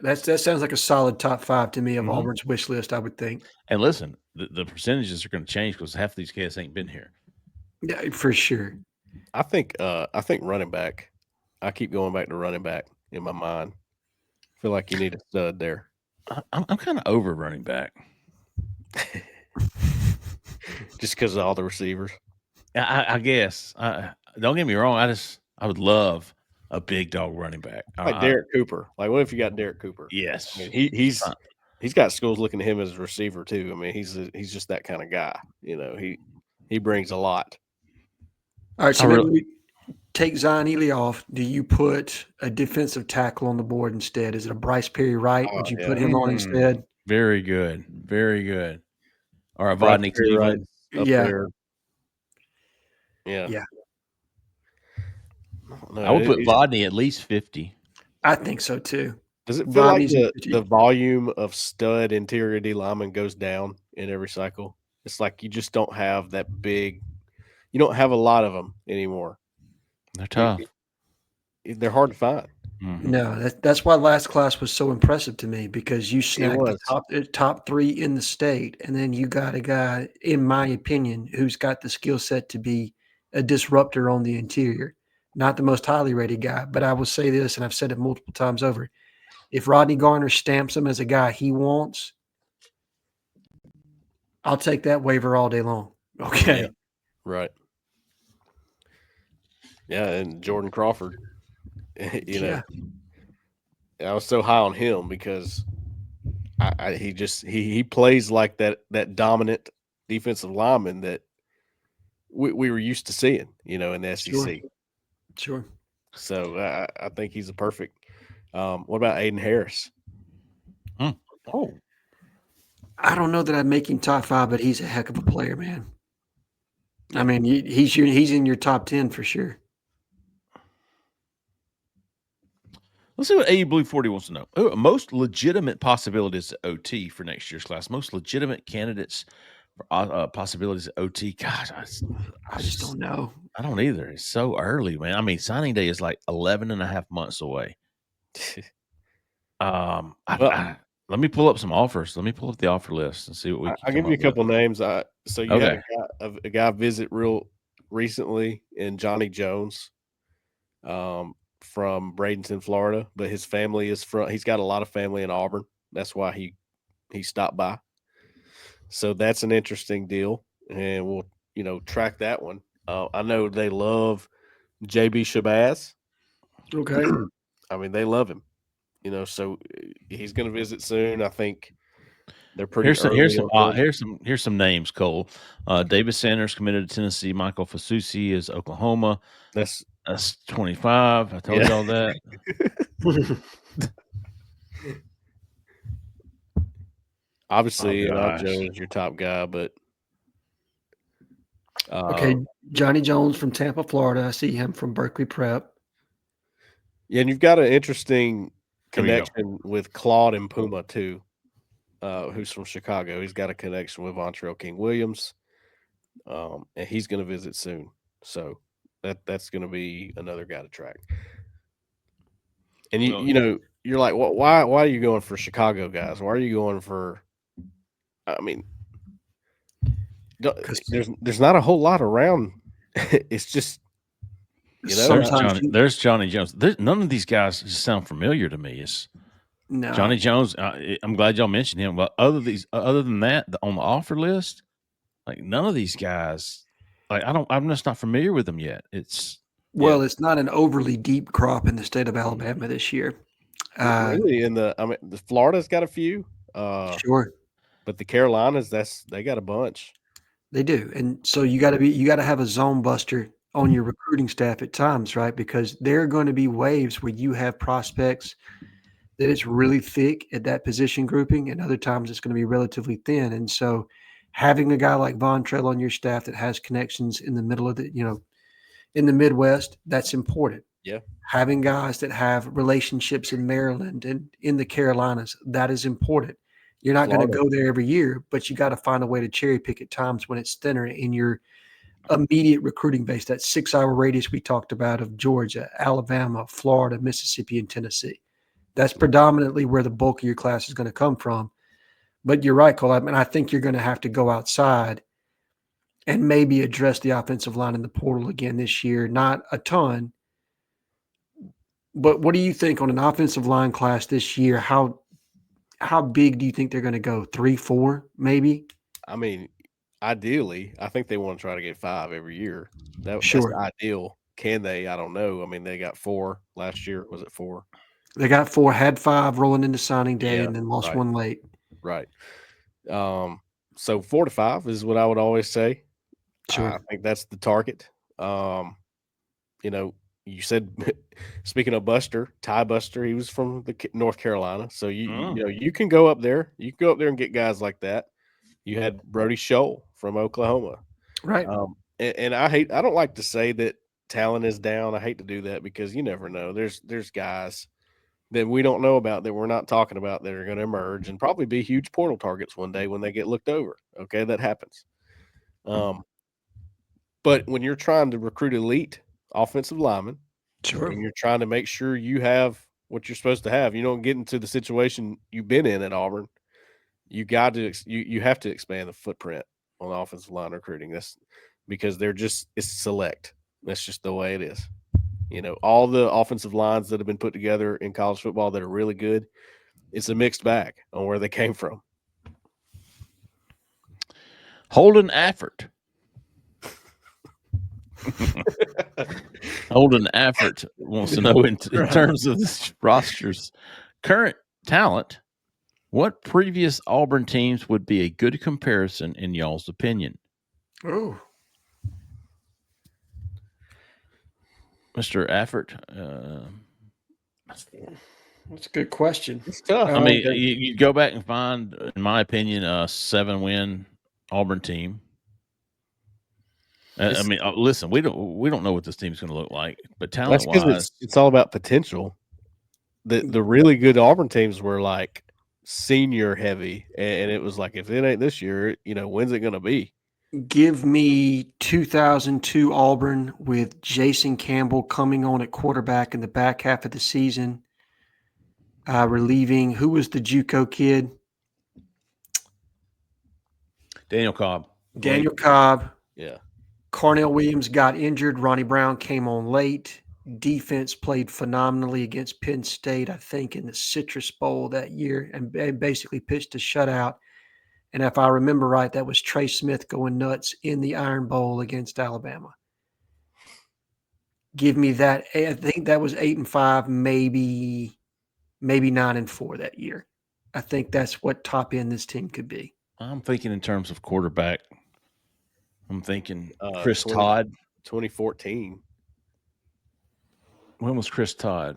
that sounds like a solid top 5 to me of Auburn's wish list, I would think. And listen, the percentages are going to change because half of these kids ain't been here. Yeah, for sure. I think running back. I keep going back to running back in my mind. I feel like you need a stud there. I'm kind of over running back. Just because of all the receivers. I guess. Don't get me wrong. I would love a big dog running back. Like Derek Cooper. Like, what if you got Derek Cooper? Yes. I mean, he's got schools looking at him as a receiver too. I mean, he's just that kind of guy. You know, he brings a lot. All right, so maybe we take Zion Ely off. Do you put a defensive tackle on the board instead? Is it a Bryce Perry Wright? Would you put him on instead? Very good. Very good. Or a Vodney Cleveland. There. Yeah. Yeah. No, I would put Vodney at least 50. I think so too. Does it feel like the volume of stud interior D lineman goes down in every cycle? It's like you just don't have that big. You don't have a lot of them anymore. They're tough. They're hard to find. Mm-hmm. No, that's why last class was so impressive to me, because you snagged the top 3 in the state, and then you got a guy, in my opinion, who's got the skill set to be a disruptor on the interior. Not the most highly rated guy, but I will say this, and I've said it multiple times over. If Rodney Garner stamps him as a guy he wants, I'll take that waiver all day long. Okay. Yeah. Right. Yeah, and Jordan Crawford, you know, I was so high on him because he plays like that dominant defensive lineman that we were used to seeing, you know, in the SEC. Sure. So I think he's a perfect. What about Aiden Harris? Oh, I don't know that I'd make him top 5, but he's a heck of a player, man. I mean, he's in your top 10 for sure. Let's see what AU Blue 40 wants to know. Most legitimate possibilities at OT for next year's class. Most legitimate candidates for possibilities at OT. God, I just don't know. I don't either. It's so early, man. I mean, signing day is like 11 and a half months away. Let me pull up some offers. Let me pull up the offer list and see what we can I'll give you a couple names. So you had a guy visit real recently in Johnny Jones from Bradenton, Florida, but his family is he's got a lot of family in Auburn. That's why he stopped by. So that's an interesting deal, and we'll track that one. I know they love JB Shabazz. Okay. I mean, they love him. So he's going to visit soon. I think they're pretty. Here's some names. Cole, Davis Sanders committed to Tennessee. Michael Fasusi is Oklahoma. That's 25. I told y'all that. Obviously, Joe is your top guy, but okay, Johnny Jones from Tampa, Florida. I see him from Berkeley Prep. Yeah, and you've got an interesting connection with Claude and Puma too, who's from Chicago. He's got a connection with Vontrell King Williams. and he's going to visit soon. So that's going to be another guy to track. And you're like, well, why are you going for Chicago guys? Why are you going for? I mean, there's not a whole lot around. It's just sometimes there's Johnny Jones. None of these guys just sound familiar to me. It's no. Johnny Jones. I'm glad y'all mentioned him. But other than that, on the offer list, like none of these guys, like I'm just not familiar with them yet. It's not an overly deep crop in the state of Alabama this year. Really, the Florida's got a few. Sure. But the Carolinas, they got a bunch. They do. And so you got to have a zone buster on your recruiting staff at times, right? Because there are going to be waves where you have prospects that it's really thick at that position grouping, and other times it's going to be relatively thin. And so having a guy like Von Trail on your staff that has connections in the middle of in the Midwest, that's important. Yeah. Having guys that have relationships in Maryland and in the Carolinas, that is important. You're not going to go there every year, but you got to find a way to cherry pick at times when it's thinner in your immediate recruiting base, that 6-hour radius we talked about of Georgia, Alabama, Florida, Mississippi, and Tennessee. That's predominantly where the bulk of your class is going to come from. But you're right, Cole. I mean, I think you're going to have to go outside and maybe address the offensive line in the portal again this year. Not a ton. But what do you think on an offensive line class this year? How big do you think they're going to go? 3, 4, maybe? I mean, ideally, I think they want to try to get 5 every year. That's ideal. Can they? I don't know. I mean, they got 4 last year. Was it 4? They got 4, had 5 rolling into signing day, and then lost one late. Right. So 4 to 5 is what I would always say. Sure. I think that's the target. You said, speaking of Buster, Ty Buster, he was from North Carolina. So you can go up there. You can go up there and get guys like that. You had Brody Scholl from Oklahoma. Right. And I don't like to say that talent is down. I hate to do that because you never know. There's guys that we don't know about, that we're not talking about, that are going to emerge and probably be huge portal targets one day when they get looked over. Okay, that happens. But when you're trying to recruit elite offensive linemen, sure, and you're trying to make sure you have what you're supposed to have, you don't get into the situation you've been in at Auburn. You got to you have to expand the footprint on offensive line recruiting. That's because it's select. That's just the way it is. All the offensive lines that have been put together in college football that are really good, it's a mixed bag on where they came from. Holden Afford. Holden Afford wants to know in terms of the roster's current talent, what previous Auburn teams would be a good comparison in y'all's opinion? Oh, Mr. Afford. That's a good question. It's tough. I mean, you go back and find, in my opinion, a 7-win Auburn team. I mean, listen, we don't know what this team's going to look like, but talent-wise, it's all about potential. The really good Auburn teams were like senior heavy, and it was like, if it ain't this year, when's it going to be? Give me 2002 Auburn with Jason Campbell coming on at quarterback in the back half of the season, relieving, who was the JUCO kid? Daniel Cobb. Yeah. Carnell Williams got injured. Ronnie Brown came on late. Defense played phenomenally against Penn State, I think, in the Citrus Bowl that year, and basically pitched a shutout. And if I remember right, that was Trey Smith going nuts in the Iron Bowl against Alabama. Give me that. I think that was 8-5, maybe 9-4 that year. I think that's what top end this team could be. I'm thinking in terms of quarterback. I'm thinking Chris Todd. 2014. When was Chris Todd?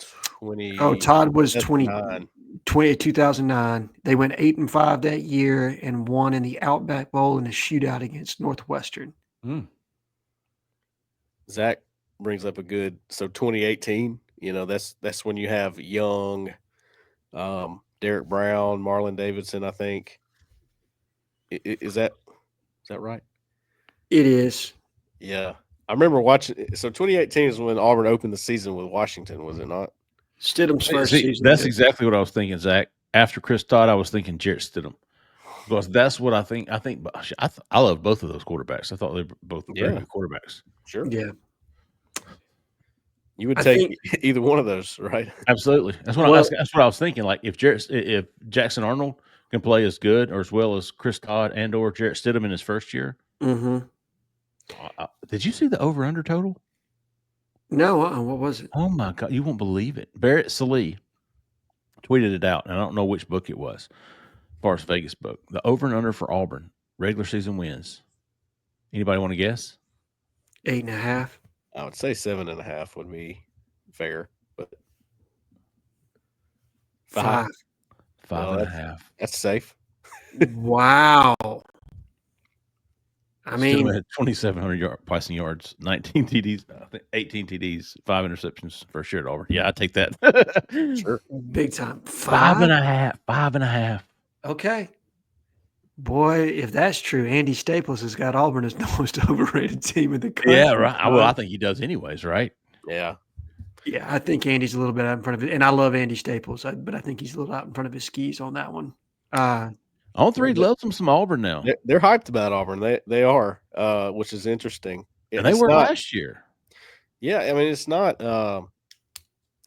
Todd was 2009. They went 8-5 that year and won in the Outback Bowl in a shootout against Northwestern. Zach brings up a good. So 2018. That's when you have Young, Derek Brown, Marlon Davidson. I think. Is that right? It is. Yeah. I remember watching. So 2018 is when Auburn opened the season with Washington, was it not? Stidham's first See, season. that's Yeah. exactly what I was thinking, Zach. After Chris Todd, I was thinking Jarrett Stidham because that's what I think. I love both of those quarterbacks. I thought they were both very Yeah. good quarterbacks. Sure. Yeah. You would I take think- either one of those, right? Absolutely. That's what I was thinking. Like if Jackson Arnold can play as good or as well as Chris Todd and or Jarrett Stidham in his first year. Mm-hmm. Did you see the over under total? No, what was it? Oh my God, you won't believe it. Barrett Salee tweeted it out, and I don't know which book it was. As far as Vegas book, the over and under for Auburn regular season wins. Anybody want to guess? 8.5. I would say 7.5 would be fair, but 5. Five No, and a half. that's safe. Wow. I Stidham mean, had 2,700 passing yards, 19 TDs, I think 18 TDs, 5 interceptions for sure at Auburn. Yeah, I take that. Sure. big time. 5 and a half. 5 and a half. Okay. Boy, if that's true, Andy Staples has got Auburn as the most overrated team in the country. Yeah, right. Well, I think he does anyways, right? Yeah. Yeah, I think Andy's a little bit out in front of it. And I love Andy Staples, but I think he's a little out in front of his skis on that one. On three loves some Auburn now. They're hyped about Auburn. They are, which is interesting. And they were last year. Yeah, I mean it's not out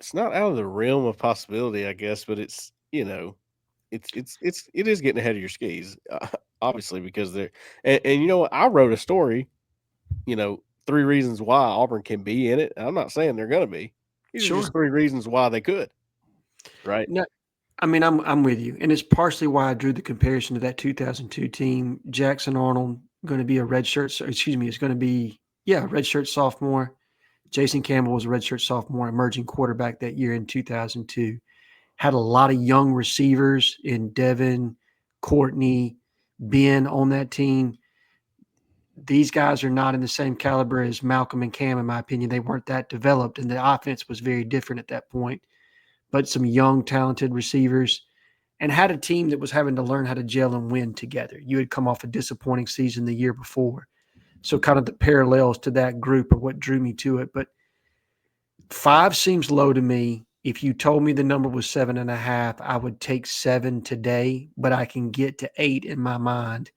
of the realm of possibility, I guess, but it's it is getting ahead of your skis, obviously, because they're and you know what, I wrote a story, 3 reasons why Auburn can be in it. I'm not saying they're going to be. These are just 3 reasons why they could. Right? No, I mean, I'm with you, and it's partially why I drew the comparison to that 2002 team. Jackson Arnold going to be a redshirt. Excuse me, it's going to be redshirt sophomore. Jason Campbell was a redshirt sophomore, emerging quarterback that year in 2002. Had a lot of young receivers in Devin, Courtney, Ben on that team. These guys are not in the same caliber as Malcolm and Cam, in my opinion. They weren't that developed, and the offense was very different at that point. But some young, talented receivers, and had a team that was having to learn how to gel and win together. You had come off a disappointing season the year before. So kind of the parallels to that group are what drew me to it. But 5 seems low to me. If you told me the number was 7.5, I would take 7 today, but I can get to 8 in my mind.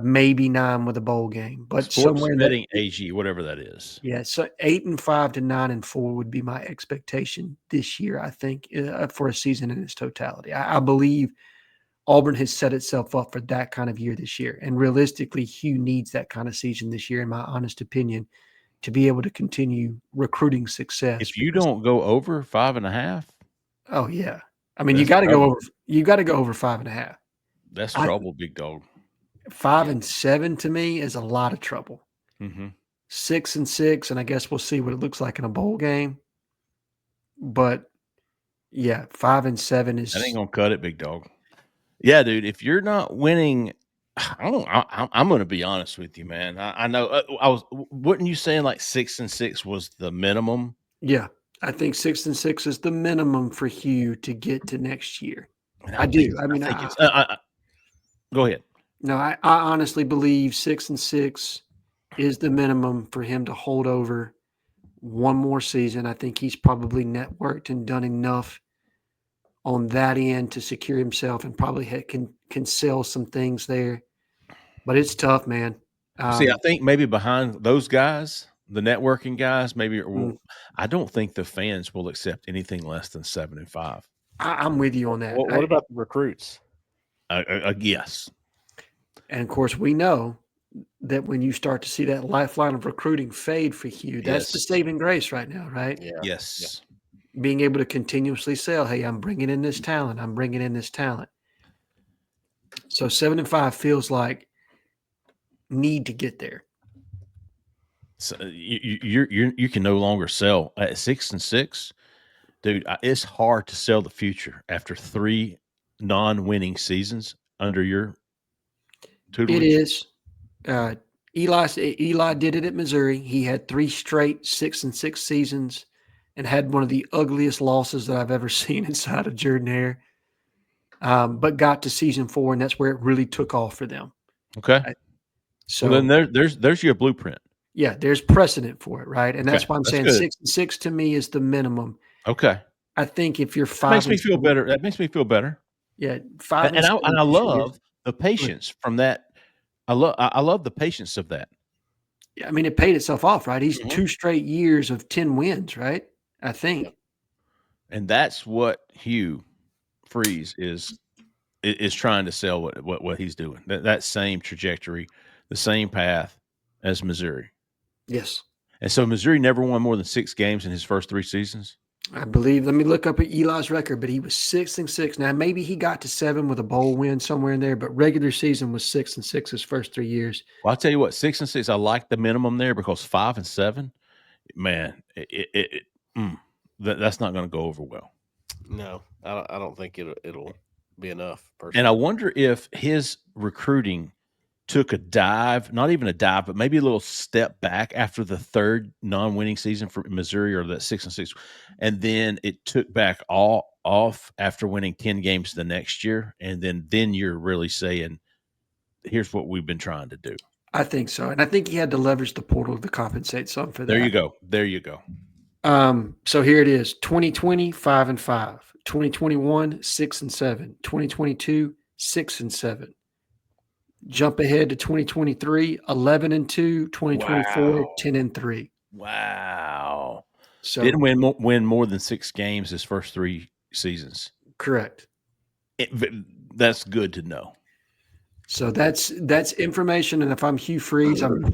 Maybe 9 with a bowl game, but somewhere betting AG, whatever that is. Yeah, so 8-5 to 9-4 would be my expectation this year. I think for a season in its totality, I believe Auburn has set itself up for that kind of year this year, and realistically, Hugh needs that kind of season this year, in my honest opinion, to be able to continue recruiting success. If you don't go over 5.5, oh yeah, I mean you got to go over. You got to go over 5.5. That's trouble, big dog. 5 and 7 to me is a lot of trouble. Mm-hmm. 6 and 6, and I guess we'll see what it looks like in a bowl game. But yeah, 5 and 7 is. That ain't gonna cut it, big dog. Yeah, dude. If you're not winning, I'm going to be honest with you, man. I know. Wouldn't you saying like 6 and 6 was the minimum? Yeah, I think 6 and 6 is the minimum for Hugh to get to next year. I do. I mean, go ahead. No, I honestly believe 6 and 6 is the minimum for him to hold over one more season. I think he's probably networked and done enough on that end to secure himself, and probably can sell some things there. But it's tough, man. See, I think maybe behind those guys, the networking guys, I don't think the fans will accept anything less than 7 and 5. I'm with you on that. What about the recruits? Yes. And of course, we know that when you start to see that lifeline of recruiting fade for Hugh, that's the saving grace right now, right? Yeah. Yes. Yeah. Being able to continuously sell, hey, I'm bringing in this talent. I'm bringing in this talent. So 7 and 5 feels like need to get there. So you can no longer sell at 6 and 6, dude. It's hard to sell the future after 3 non-winning seasons under your tutelage. It is. Eli did it at Missouri. He had 3 straight 6 and 6 seasons, and had one of the ugliest losses that I've ever seen inside of Jordan-Hare. But got to season 4, and that's where it really took off for them. Okay. So Well, then there's your blueprint. yeah, there's precedent for it, right? And that's Okay, why I'm that's saying good. 6-6 to me is the minimum. Okay, I think if you're that 5 makes me and feel 7, better. That makes me feel better. yeah, 5 and And 7 I for sure. love the patience from that. I love the patience of that. Yeah, I mean, it paid itself off, right? He's Mhm. 2 straight years of 10 wins, right? I think. Yep. And that's what Hugh Freeze is trying to sell what he's doing. That same trajectory, the same path as Missouri. Yes. And so Missouri never won more than 6 games in his first 3 seasons. I believe. Let me look up at Eli's record, but he was 6-6. Now maybe he got to 7 with a bowl win somewhere in there, but regular season was 6-6 his first 3 years. Well, I'll tell you what, 6 and 6, I like the minimum there because 5 and 7, man, that's not going to go over well. No, I don't think it'll be enough. And Personally, I wonder if his recruiting took a dive, not even a dive, but maybe a little step back after the third non-winning season for Missouri, or that 6 and 6, and then it took back all off after winning 10 games the next year, and then you're really saying, here's what we've been trying to do. I think so. And I think he had to leverage the portal to compensate some for that. There you go. There you go. So here it is: 2020, 5 and 5; 2021, 6 and 7; 2022, 6 and 7. Jump ahead to 2023, 11 and 2; 2024, Wow. 10 and 3. Wow. So Didn't win more than 6 games his first 3 seasons. correct. That's good to know. So that's information. And if I'm Hugh Freeze, I'm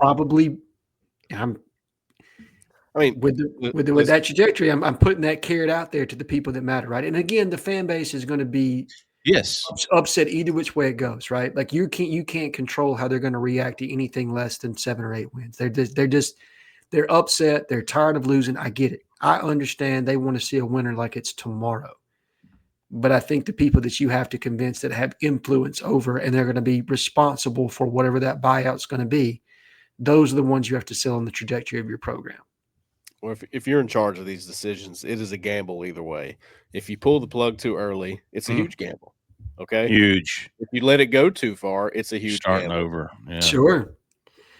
I mean, with that trajectory, I'm putting that carrot out there to the people that matter, right? And again, the fan base is going to be Yes. upset either which way it goes, right? Like you can't control how they're going to react to anything less than 7 or 8 wins. They're upset. They're tired of losing. I get it. I understand they want to see a winner like it's tomorrow. But I think the people that you have to convince that have influence over and they're going to be responsible for whatever that buyout's going to be, those are the ones you have to sell on the trajectory of your program. Well, if you're in charge of these decisions, it is a gamble either way. If you pull the plug too early, it's a huge gamble. Okay, Huge. if you let it go too far, it's a huge Starting gamble. over. Yeah. Sure.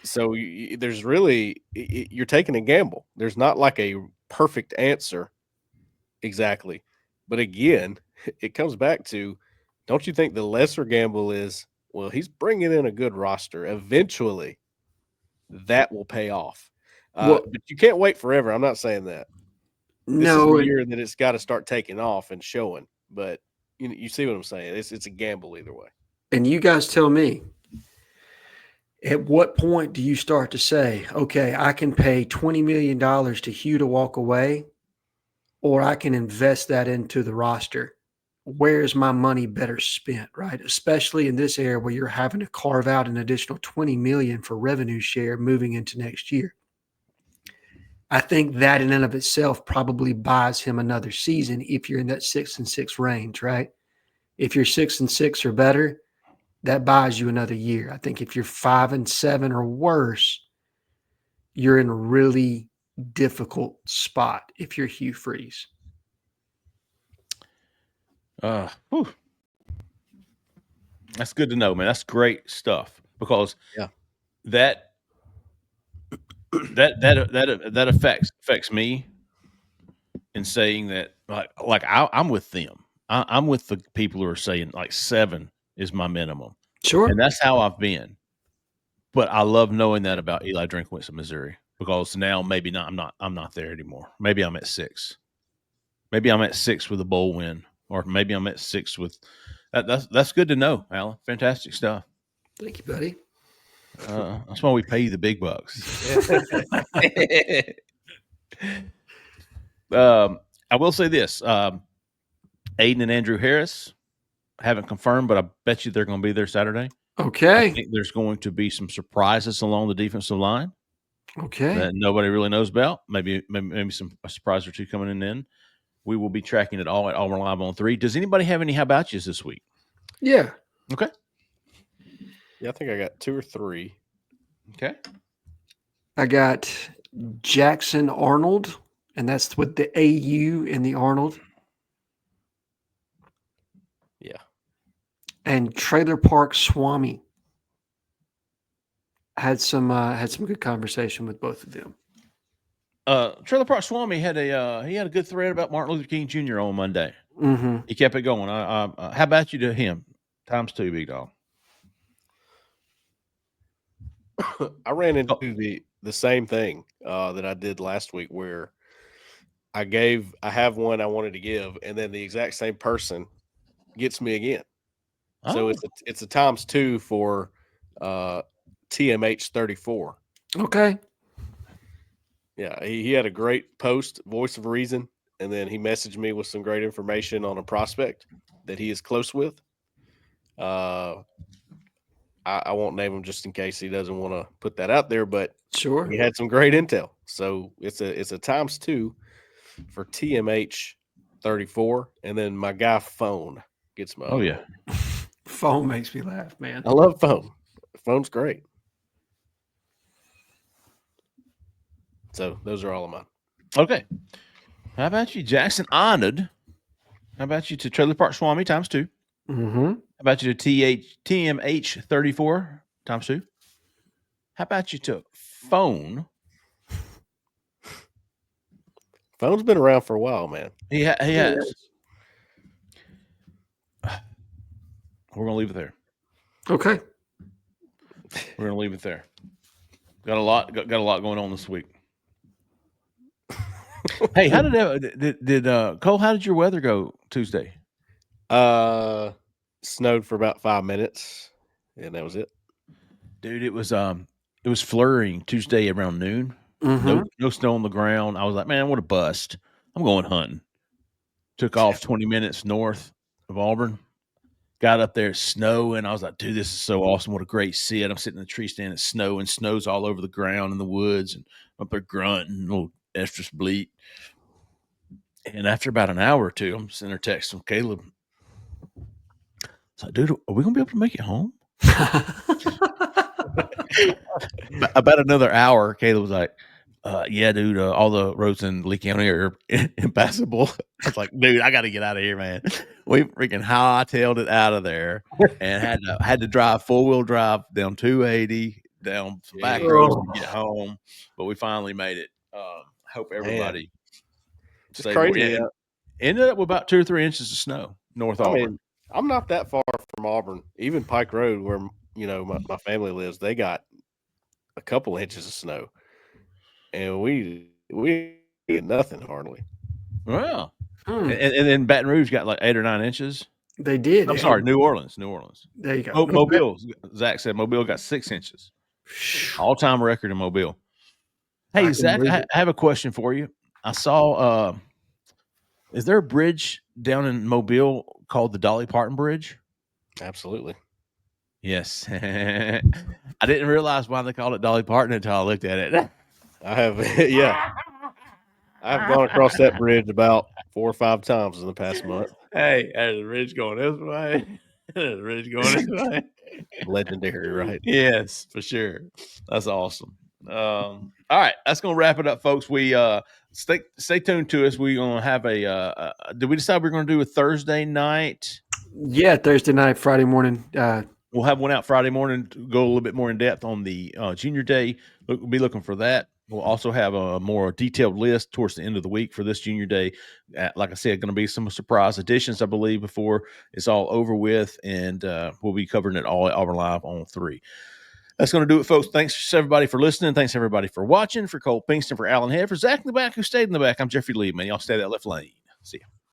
So there's really you're taking a gamble. There's not like a perfect answer exactly, but again, it comes back to, don't you think the lesser gamble is, well, he's bringing in a good roster. Eventually, that will pay off. Well, But you can't wait forever. I'm not saying that. This is no, the year that it's got to start taking off and showing. But you see what I'm saying? It's a gamble either way. and you guys tell me, at what point do you start to say, okay, I can pay $20 million to Hugh to walk away, or I can invest that into the roster? Where is my money better spent, right? Especially in this area where you're having to carve out an additional $20 million for revenue share moving into next year. I think that in and of itself probably buys him another season if you're in that 6 and 6 range, right? If you're 6 and 6 or better, that buys you another year. I think if you're 5 and 7 or worse, you're in a really difficult spot if you're Hugh Freeze. Whew. That's good to know, man. That's great stuff, because Yeah. that affects me in saying that, like I'm with them. I'm with the people who are saying like 7 is my minimum, Sure. and that's how I've been. But I love knowing that about Eli Drinkwitz of Missouri, because now maybe not. I'm not there anymore. Maybe I'm at 6. Maybe I'm at 6 with a bowl win, or maybe I'm at 6 with. That's good to know, Alan. Fantastic stuff. Thank you, buddy. That's why we pay you the big bucks. I will say this: Aiden and Andrew Harris haven't confirmed, but I bet you they're going to be there Saturday. I Okay. think there's going to be some surprises along the defensive line Okay. that nobody really knows about. Maybe a surprise or two coming in. Then we will be tracking it all at Auburn Live on 3. Does anybody have any how about yous this week? Yeah. Okay. Yeah, I think I got 2 or 3. Okay. I got Jackson Arnold, and that's with the AU and the Arnold. Yeah. And Trailer Park Swami. had some good conversation with both of them. Trailer Park Swami had a good thread about Martin Luther King Jr. on Monday. Mm-hmm. He kept it going. How about you to him? Times 2, big dog. I ran into the same thing that I did last week, where I have one I wanted to give, and then the exact same person gets me again. So it's a times 2 for TMH 34. Okay. Yeah, he had a great post, voice of reason, and then he messaged me with some great information on a prospect that he is close with. I won't name him just in case he doesn't want to put that out there, but Sure. he had some great intel. So it's a times 2 for TMH 34, and then my guy Phone gets my other one. Phone makes me laugh, man. I love Phone. Phone's great. So those are all of mine. Okay. How about you, Jackson Honored? How about you to Trailer Park Swami times 2? Mm-hmm. How about you to TMH 34 times 2? How about you to Phone? Phone's been around for a while, man. He has. We're gonna leave it there. Okay. We're gonna leave it there. Got a lot going on this week. Hey, how did Cole? How did your weather go Tuesday? Snowed for about 5 minutes, and that was it. Dude, it was flurrying Tuesday around noon. Mm-hmm. No snow on the ground. I was like, man, what a bust. I'm going hunting. Took off 20 minutes north of Auburn. Got up there, snow, and I was like, dude, this is so awesome. What a great sit. I'm sitting in the tree stand, it's snow, and snow's all over the ground in the woods, and I'm up there grunting, little estrus bleat. And after about an hour or two, I'm sending her text from Caleb. It's like, dude, are we going to be able to make it home? About another hour, Caleb was like, yeah, dude, all the roads in Lee County are impassable. I was like, dude, I got to get out of here, man. We freaking hightailed it out of there and had to drive 4-wheel drive down 280, down some back roads to get home. But we finally made it. Hope everybody just crazy. Ended up with about 2 or 3 inches of snow north Auburn. Mean, I'm not that far from Auburn. Even Pike Road, where my family lives, they got a couple inches of snow, and we get nothing hardly. Wow. And then Baton Rouge got like 8 or 9 inches. They did. I'm sorry, New Orleans. There you go. Mobile. Zach said Mobile got 6 inches. All-time record in Mobile. Hey, Zach, I have a question for you. I saw is there a bridge down in Mobile called the Dolly Parton Bridge? Absolutely. Yes. I didn't realize why they called it Dolly Parton until I looked at it. I have, yeah. I've gone across that bridge about 4 or 5 times in the past month. Hey, there's a bridge going this way. There's a bridge going this way. Legendary, right? Yes, for sure. That's awesome. All right, that's gonna wrap it up, folks. We stay tuned to us. We're gonna have a did we decide we're gonna do a Thursday night? Yeah, Thursday night, Friday morning. We'll have one out Friday morning to go a little bit more in depth on the junior day. We'll be looking for that. We'll also have a more detailed list towards the end of the week for this junior day. Like I said, going to be some surprise additions, I believe, before it's all over with. And we'll be covering it all at Auburn Live on 3. That's going to do it, folks. Thanks, everybody, for listening. Thanks, everybody, for watching. For Cole Pinkston, for Alan Head, for Zach in the back, who stayed in the back, I'm Jeffrey Lee, man. Y'all stay that left lane. See ya.